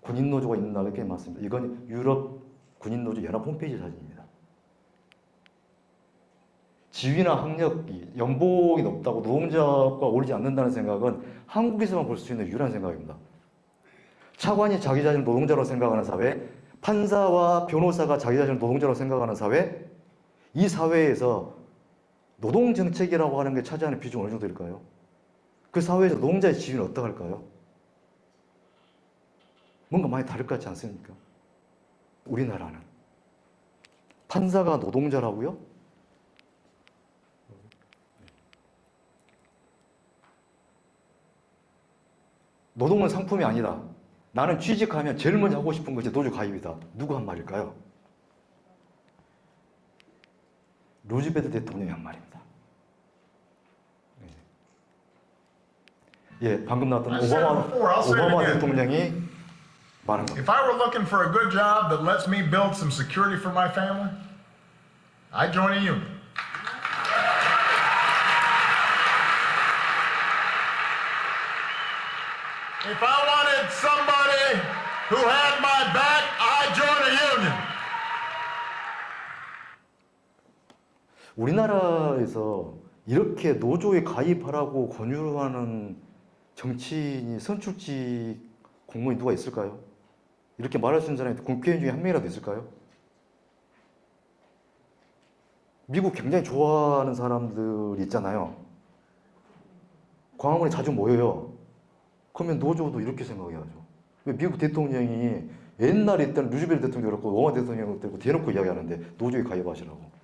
군인노조가 있는 나라가 꽤 많습니다. 이건 유럽 군인노조 연합 홈페이지 사진입니다. 지위나 학력이 연봉이 높다고 노동자가 오르지 않는다는 생각은 한국에서만 볼 수 있는 유일한 생각입니다. 차관이 자기 자신을 노동자로 생각하는 사회, 판사와 변호사가 자기 자신을 노동자로 생각하는 사회, 이 사회에서 노동정책이라고 하는 게 차지하는 비중은 어느 정도 될까요? 그 사회에서 노동자의 지위는 어떡할까요? 뭔가 많이 다를 것 같지 않습니까? 우리나라는 판사가 노동자라고요? 노동은 상품이 아니다. 나는 취직하면 제일 먼저 하고 싶은 것이 노조 가입이다. 누구 한 말일까요? 루즈벨트 대통령이 한 말입니다. 예, 방금 나왔던 오바마 대통령이 말한 겁니다. If I were looking for a good job that lets me build some security for my family, I'd join a union. If I wanted somebody who had my back, I'd join a union. 우리나라에서 이렇게 노조에 가입하라고 권유를 하는 정치인이 선출직 공무원이 누가 있을까요? 이렇게 말할 수 있는 사람이 국회의원 중에 한 명이라도 있을까요? 미국 굉장히 좋아하는 사람들이 있잖아요. 광화문에 자주 모여요. 그러면 노조도 이렇게 생각해야죠. 왜 미국 대통령이 옛날에 있던 루즈벨트 대통령도 그렇고 오바마 대통령도 그렇고 대놓고 이야기하는데 노조에 가입하시라고.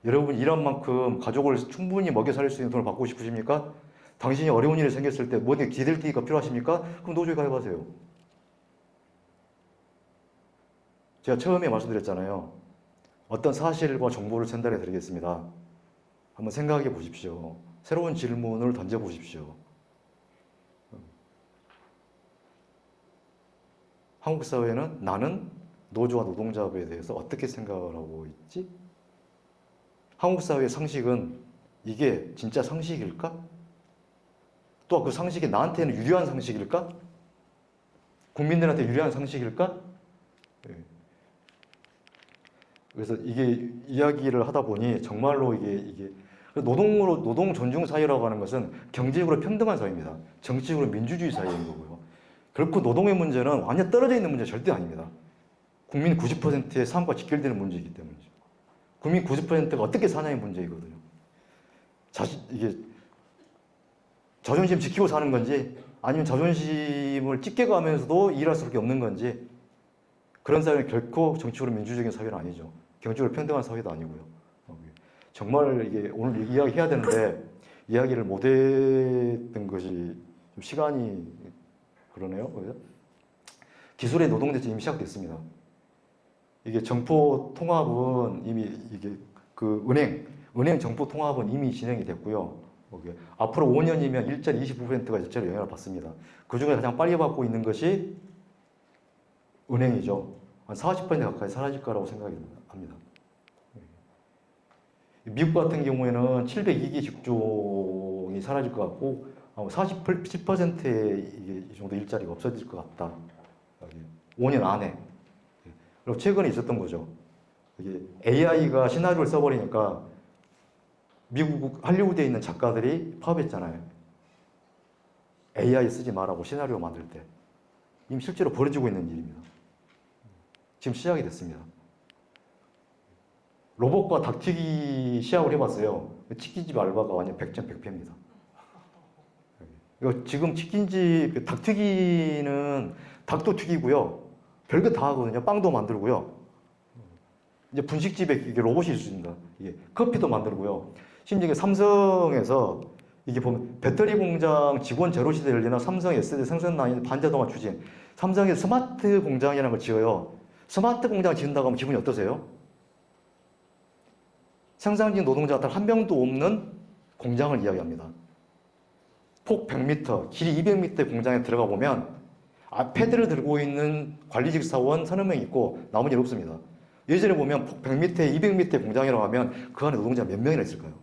여러분 일한 만큼 가족을 충분히 먹여 살릴 수 있는 돈을 받고 싶으십니까? 당신이 어려운 일이 생겼을 때 뭐에 기댈기가 필요하십니까? 그럼 노조에 가입하세요. 제가 처음에 말씀드렸잖아요. 어떤 사실과 정보를 전달해 드리겠습니다. 한번 생각해 보십시오. 새로운 질문을 던져 보십시오. 한국 사회는 나는 노조와 노동자에 대해서 어떻게 생각을 하고 있지? 한국 사회의 상식은 이게 진짜 상식일까? 또 그 상식이 나한테는 유리한 상식일까? 국민들한테 유리한 상식일까? 그래서 이게 이야기를 하다 보니 정말로 이게 노동 존중 사회라고 하는 것은 경제적으로 평등한 사회입니다. 정치적으로 민주주의 사회인 거고요. 결코 노동의 문제는 완전 떨어져 있는 문제가 절대 아닙니다. 국민 90%의 삶과 직결되는 문제이기 때문이죠. 국민 90%가 어떻게 사냐의 문제이거든요. 이게 자존심 지키고 사는 건지 아니면 자존심을 찢겨가면서도 일할 수밖에 없는 건지 그런 사회는 결코 정치적으로 민주적인 사회는 아니죠. 경제적으로 평등한 사회도 아니고요. 정말 이게 오늘 이야기해야 되는데 이야기를 못했던 것이 좀 시간이 그러네요. 기술의 노동대체 이미 시작됐습니다. 이게 정포 통합은 이미 이게 그 은행 정포 통합은 이미 진행이 됐고요. 앞으로 5년이면 일자리 25%가 일자리 영향을 받습니다. 그 중에 가장 빨리 받고 있는 것이 은행이죠. 한 40% 가까이 사라질 거라고 생각이 합니다. 미국 같은 경우에는 702개 직종이 사라질 것 같고 47%의 이 정도 일자리가 없어질 것 같다. 5년 안에. 그리고 최근에 있었던 거죠. 이게 AI가 시나리오를 써버리니까 미국 할리우드에 있는 작가들이 파업했잖아요. AI 쓰지 말라고 시나리오 만들 때. 이미 실제로 벌어지고 있는 일입니다. 지금 시작이 됐습니다. 로봇과 닭튀기 시합을 해봤어요. 치킨집 알바가 완전 100점 100패입니다. 지금 치킨집 닭튀기는 닭도 튀기고요. 별거 다 하거든요. 빵도 만들고요. 이제 분식집에 이게 로봇이 있습니다. 이게 커피도 만들고요. 심지어 삼성에서 이게 보면 배터리 공장 직원 제로 시대 열리나 삼성 SD 생산라인 반자동화 추진. 삼성의 스마트 공장이라는 걸 지어요. 스마트 공장 지은다고 하면 기분이 어떠세요? 생산직 노동자가 단 한 명도 없는 공장을 이야기합니다. 폭 100m, 길이 200m의 공장에 들어가 보면 패드를 들고 있는 관리직 사원 서너 명 있고 나머지는 없습니다. 예전에 보면 폭 100m, 200m의 공장이라고 하면 그 안에 노동자 몇 명이나 있을까요?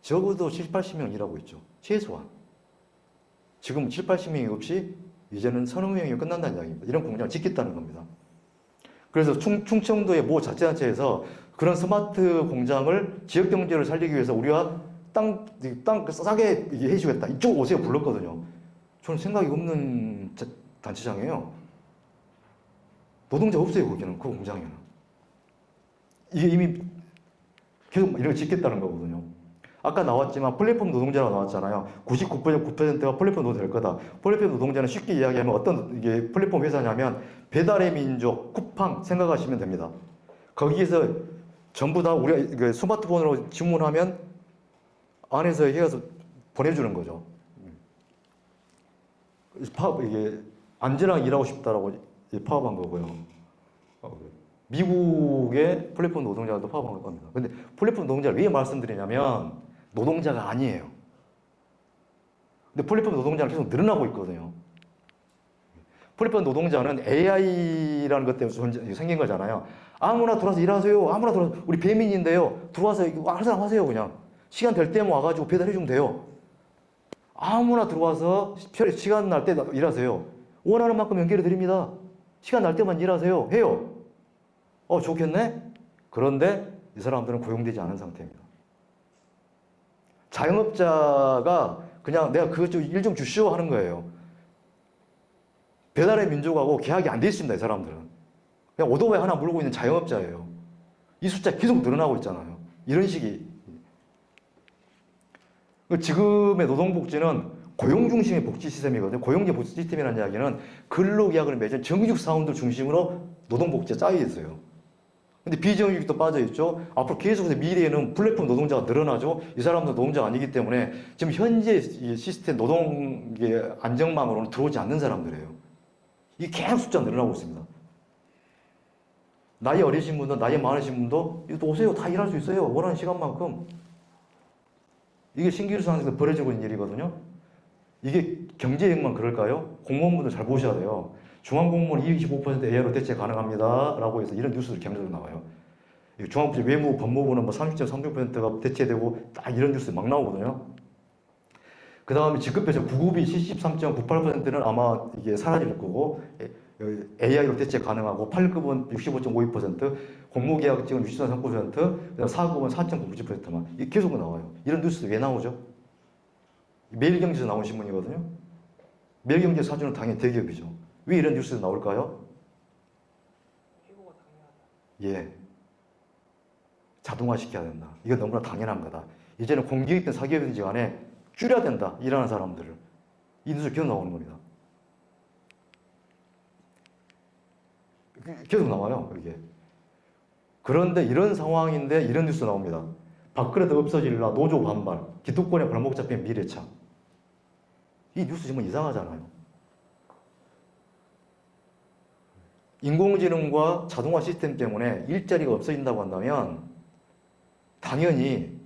적어도 70, 80명 일하고 있죠. 최소한. 지금 7, 80명이 없이 이제는 서너 명이 끝난다는 이야기입니다. 이런 공장을 짓겠다는 겁니다. 그래서 충청도의 모 자치단체에서 그런 스마트 공장을 지역 경제를 살리기 위해서 우리가 땅 싸게 해주겠다. 이쪽 오세요 불렀거든요. 저는 생각이 없는 단체장이에요. 노동자 없어요 거기는, 그 공장에는. 이게 이미 계속 이런 걸 짓겠다는 거거든요. 아까 나왔지만 플랫폼 노동자라고 나왔잖아요. 99%가 플랫폼 노동자 될 거다. 플랫폼 노동자는 쉽게 이야기하면 어떤 이게 플랫폼 회사냐면 배달의 민족, 쿠팡 생각하시면 됩니다. 거기에서 전부 다 우리가 스마트폰으로 주문하면 안에서 해서 보내주는 거죠. 이게 안전하게 일하고 싶다라고 파업한 거고요. 미국의 플랫폼 노동자도 파업한 겁니다. 근데 플랫폼 노동자를 왜 말씀드리냐면 노동자가 아니에요. 근데 플랫폼 노동자는 계속 늘어나고 있거든요. 플랫폼 노동자는 AI라는 것 때문에 생긴 거잖아요. 아무나 들어와서 일하세요. 아무나 들어와서, 우리 배민인데요. 들어와서 할 사람 하세요, 그냥. 시간 될 때만 와가지고 배달해주면 돼요. 아무나 들어와서 시간 날 때 일하세요. 원하는 만큼 연결해 드립니다. 시간 날 때만 일하세요. 해요. 좋겠네? 그런데 이 사람들은 고용되지 않은 상태입니다. 자영업자가 그냥 내가 그것 좀 일 좀 주시오 하는 거예요. 배달의 민족하고 계약이 안 돼 있습니다, 이 사람들은. 그냥 오토바이 하나 몰고 있는 자영업자예요. 이 숫자 계속 늘어나고 있잖아요. 이런 식이. 지금의 노동복지는 고용 중심의 복지 시스템이거든요. 고용제 복지 시스템이라는 이야기는 근로계약을 맺은 정규직 사원들 중심으로 노동복지가 짜여 있어요. 근데 비정규직도 빠져 있죠. 앞으로 계속해서 미래에는 플랫폼 노동자가 늘어나죠. 이 사람도 노동자가 아니기 때문에 지금 현재 시스템 노동 안정망으로는 들어오지 않는 사람들이에요. 이게 계속 숫자 늘어나고 있습니다. 나이 어리신 분도 나이 많으신 분도 또 오세요. 다 일할 수 있어요. 원하는 시간만큼. 이게 신기루 상황에서 벌어지고 있는 일이거든요. 이게 경제력만 그럴까요? 공무원분들 잘 보셔야 돼요. 중앙공무원 25% AI로 대체 가능합니다. 라고 해서 이런 뉴스들이 계속 나와요. 중앙부 외무 법무부는 뭐 30.36%가 대체되고 딱 이런 뉴스 막 나오거든요. 그 다음에 직급별적 9급이 73.98%는 아마 이게 사라질 거고 AI로 대체 가능하고 8급은 65.52%, 공무계약직은 64.3%, 4급은 4.99%만 이게 계속 나와요. 이런 뉴스 왜 나오죠? 매일경제에서 나온 신문이거든요. 매일경제 사주는 당연히 대기업이죠. 왜 이런 뉴스가 나올까요? 예. 자동화시켜야 된다. 이거 너무나 당연한 거다. 이제는 공기업이든 사기업이든지 간에 줄여야 된다. 일하는 사람들을. 이 뉴스 계속 나오는 겁니다. 계속 나와요. 이게. 그런데 이런 상황인데 이런 뉴스 나옵니다. 밥그릇 없어질라 노조 반발. 기득권에 발목 잡힌 미래차. 이 뉴스 정말 이상하잖아요. 인공지능과 자동화 시스템 때문에 일자리가 없어진다고 한다면 당연히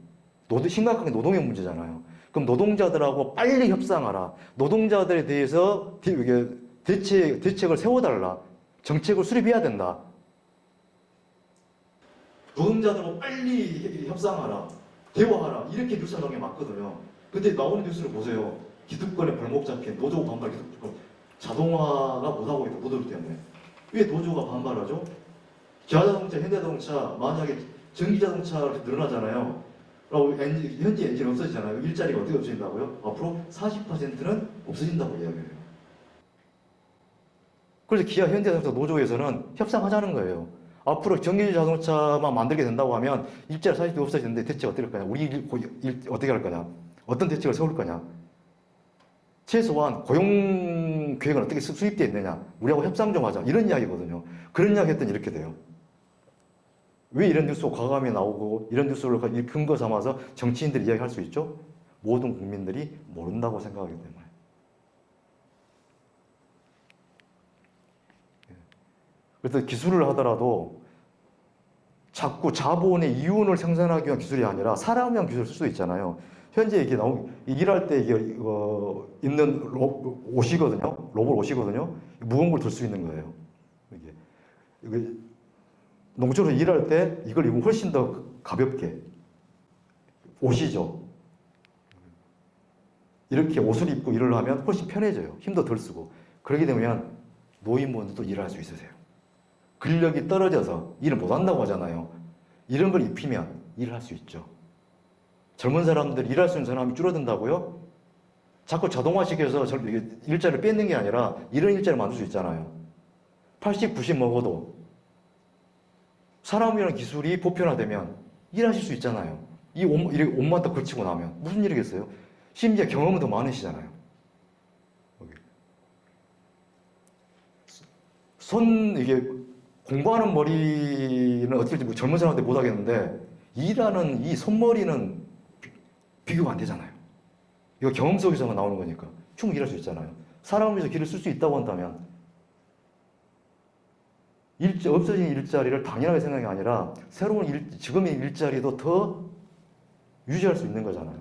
심각하게 노동의 문제잖아요. 그럼 노동자들하고 빨리 협상하라. 노동자들에 대해서 대책을 세워달라. 정책을 수립해야 된다. 노동자들하고 빨리 협상하라. 대화하라. 이렇게 뉴스가 나오는 게 맞거든요. 근데 나오는 뉴스를 보세요. 기득권에 발목 잡힌 노조 반발 기득권. 자동화가 못하고 있다. 노조 때문에. 왜 노조가 반발하죠? 기아자동차, 현대자동차 만약에 전기자동차가 늘어나잖아요. 현재 엔진 없어지잖아요. 일자리가 어떻게 없어진다고요? 앞으로 40%는 없어진다고 이야기해요. 그래서 기아, 현대자동차 노조에서는 협상하자는 거예요. 앞으로 전기자동차만 만들게 된다고 하면 일자리 40% 없어지는데 대책 어떻게 할 거냐? 우리 일 어떻게 할 거냐? 어떤 대책을 세울 거냐? 최소한 고용 계획은 어떻게 수립되어 있느냐? 우리하고 협상 좀 하자. 이런 이야기거든요. 그런 이야기 했더니 이렇게 돼요. 왜 이런 뉴스가 과감히 나오고 이런 뉴스를 근거 삼아서 정치인들이 이야기할 수 있죠? 모든 국민들이 모른다고 생각하기 때문에. 그래서 기술을 하더라도 자꾸 자본의 이윤을 생산하기 위한 기술이 아니라 사람을 위한 기술을 쓸 수도 있잖아요. 현재 이게 일할 때 이게 입는 옷이거든요. 로봇 옷이거든요. 무거운 걸 들 수 있는 거예요. 이게 농촌에서 일할 때 이걸 입으면 훨씬 더 가볍게 옷이죠. 이렇게 옷을 입고 일을 하면 훨씬 편해져요. 힘도 덜 쓰고. 그렇게 되면 노인분들도 일할 수 있으세요. 근력이 떨어져서 일을 못한다고 하잖아요. 이런 걸 입히면 일을 할 수 있죠. 젊은 사람들 일할 수 있는 사람이 줄어든다고요? 자꾸 자동화시켜서 일자리를 뺏는 게 아니라 이런 일자리를 만들 수 있잖아요. 80, 90 먹어도 사람이라는 기술이 보편화되면 일하실 수 있잖아요. 이 옷만 딱 걸치고 나면 무슨 일이겠어요? 심지어 경험은 더 많으시잖아요. 이게 공부하는 머리는 어떻게 젊은 사람한테 못 하겠는데 일하는 이 손머리는 비교가 안 되잖아요. 이거 경험 속에서만 나오는 거니까 충분히 일할 수 있잖아요. 사람을 위해서 길을 쓸 수 있다고 한다면 없어진 일자리를 당연하게 생각이 아니라 새로운 지금의 일자리도 더 유지할 수 있는 거잖아요.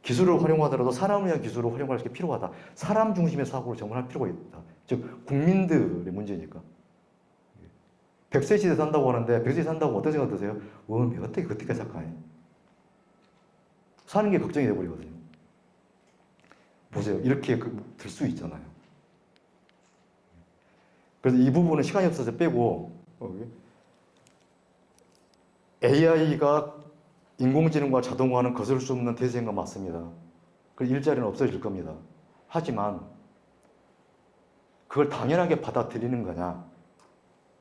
기술을 활용하더라도 사람을 위한 기술을 활용할 게 필요하다. 사람 중심의 사고를 정말 할 필요가 있다. 즉 국민들의 문제니까. 100세 시대 산다고 하는데 100세 산다고 어떤 생각 드세요? 어떻게 그때까지 살까요? 사는 게 걱정이 돼버리거든요. 보세요. 이렇게 들 수 있잖아요. 그래서 이 부분은 시간이 없어서 빼고 AI가 인공지능과 자동화는 거스를 수 없는 대세인 건 맞습니다. 그 일자리는 없어질 겁니다. 하지만 그걸 당연하게 받아들이는 거냐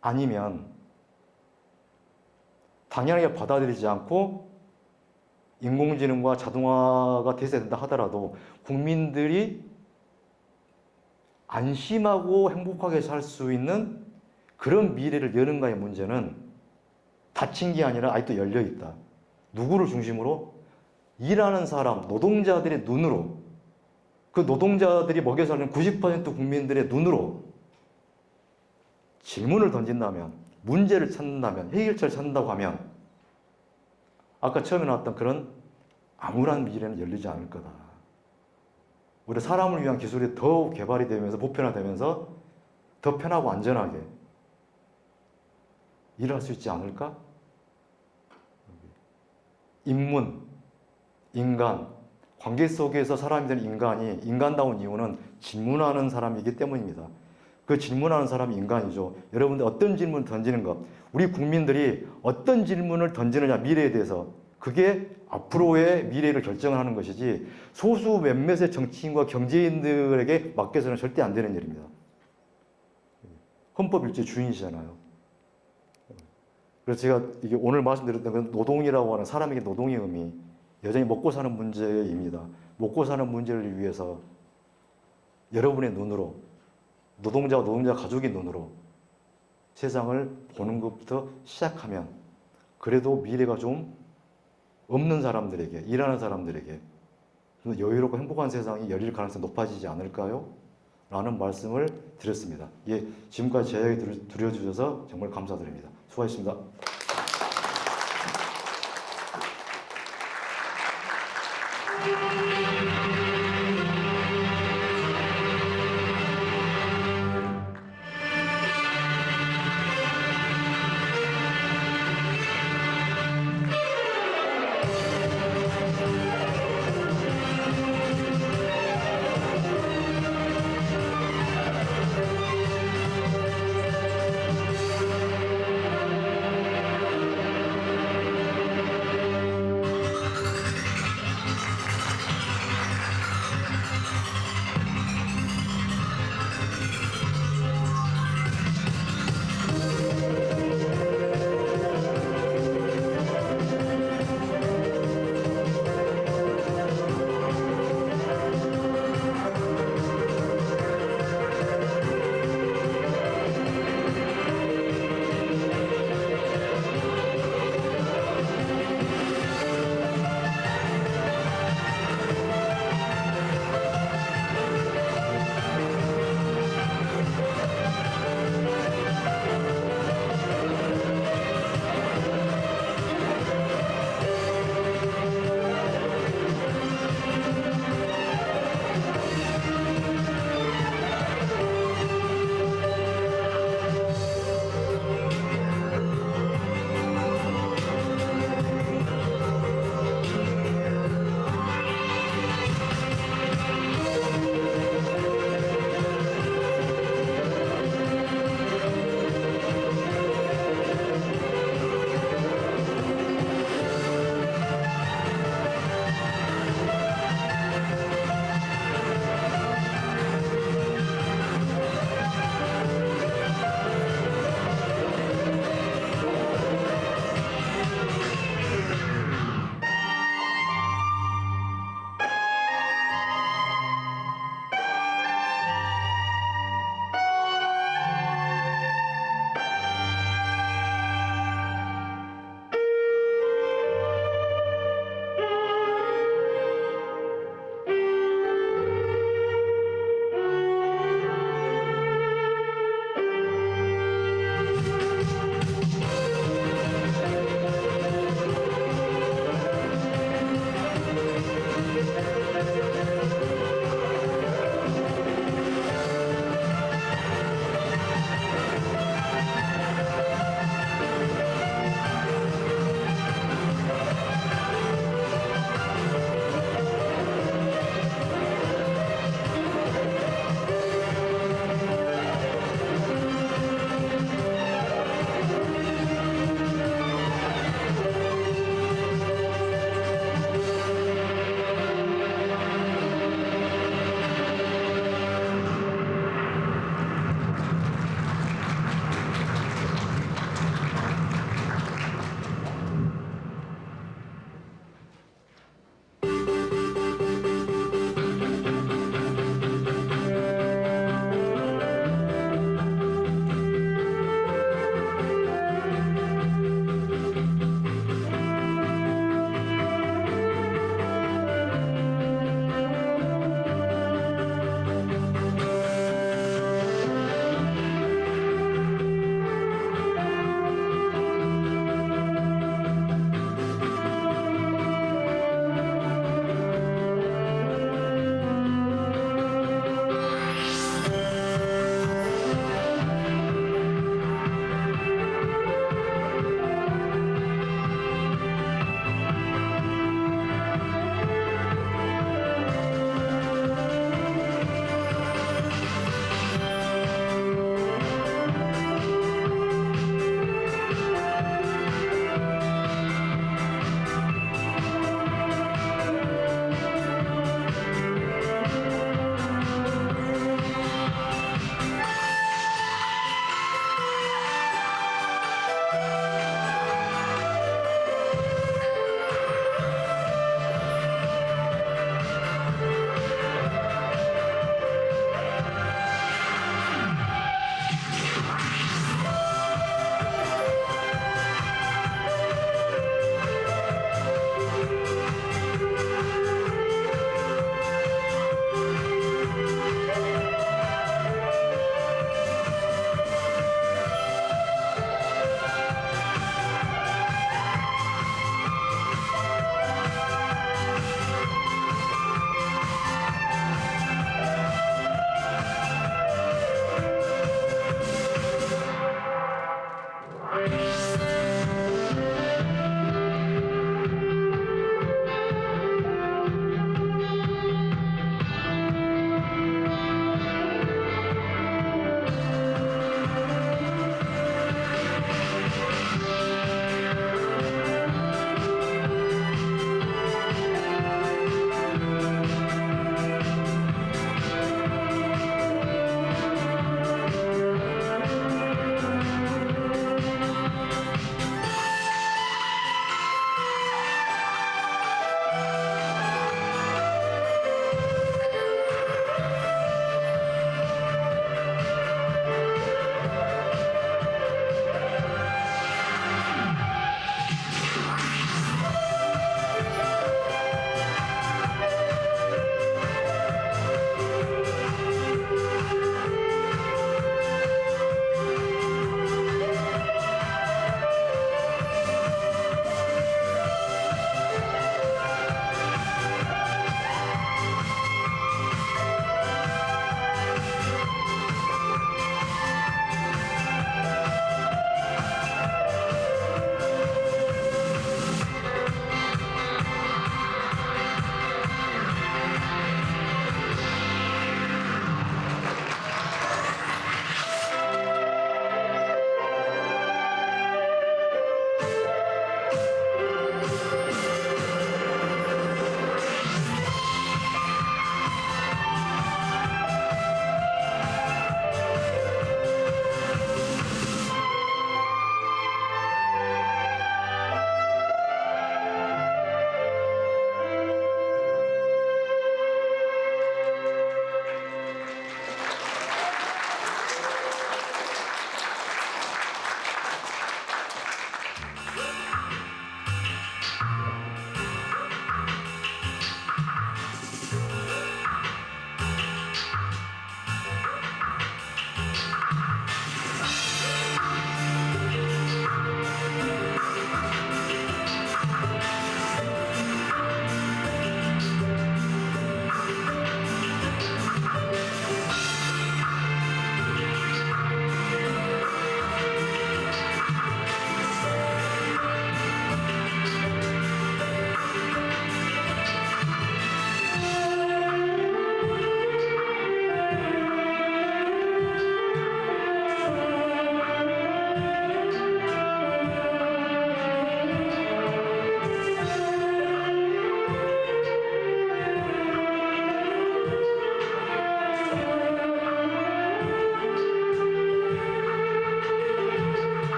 아니면 당연하게 받아들이지 않고 인공지능과 자동화가 대세된다 하더라도 국민들이 안심하고 행복하게 살 수 있는 그런 미래를 여는가의 문제는 닫힌 게 아니라 아직도 열려있다. 누구를 중심으로? 일하는 사람, 노동자들의 눈으로, 그 노동자들이 먹여 살리는 90% 국민들의 눈으로 질문을 던진다면, 문제를 찾는다면, 해결책을 찾는다고 하면 아까 처음에 나왔던 그런 암울한 미래는 열리지 않을 거다. 우리 사람을 위한 기술이 더 개발이 되면서 보편화되면서 더 편하고 안전하게 일할 수 있지 않을까? 인문, 인간, 관계 속에서 사람이 된 인간이 인간다운 이유는 질문하는 사람이기 때문입니다. 그 질문하는 사람이 인간이죠. 여러분들 어떤 질문을 던지는 것, 우리 국민들이 어떤 질문을 던지느냐 미래에 대해서 그게 앞으로의 미래를 결정하는 것이지 소수 몇몇의 정치인과 경제인들에게 맡겨서는 절대 안 되는 일입니다. 헌법 일제 주인이시잖아요. 그래서 제가 이게 오늘 말씀드렸던 건 노동이라고 하는 사람에게 노동의 의미, 여전히 먹고 사는 문제입니다. 먹고 사는 문제를 위해서 여러분의 눈으로, 노동자와 노동자 가족의 눈으로 세상을 보는 것부터 시작하면 그래도 미래가 좀 없는 사람들에게, 일하는 사람들에게 여유롭고 행복한 세상이 열릴 가능성이 높아지지 않을까요? 라는 말씀을 드렸습니다. 예, 지금까지 제 이야기 들어주셔서 정말 감사드립니다. 수고하셨습니다.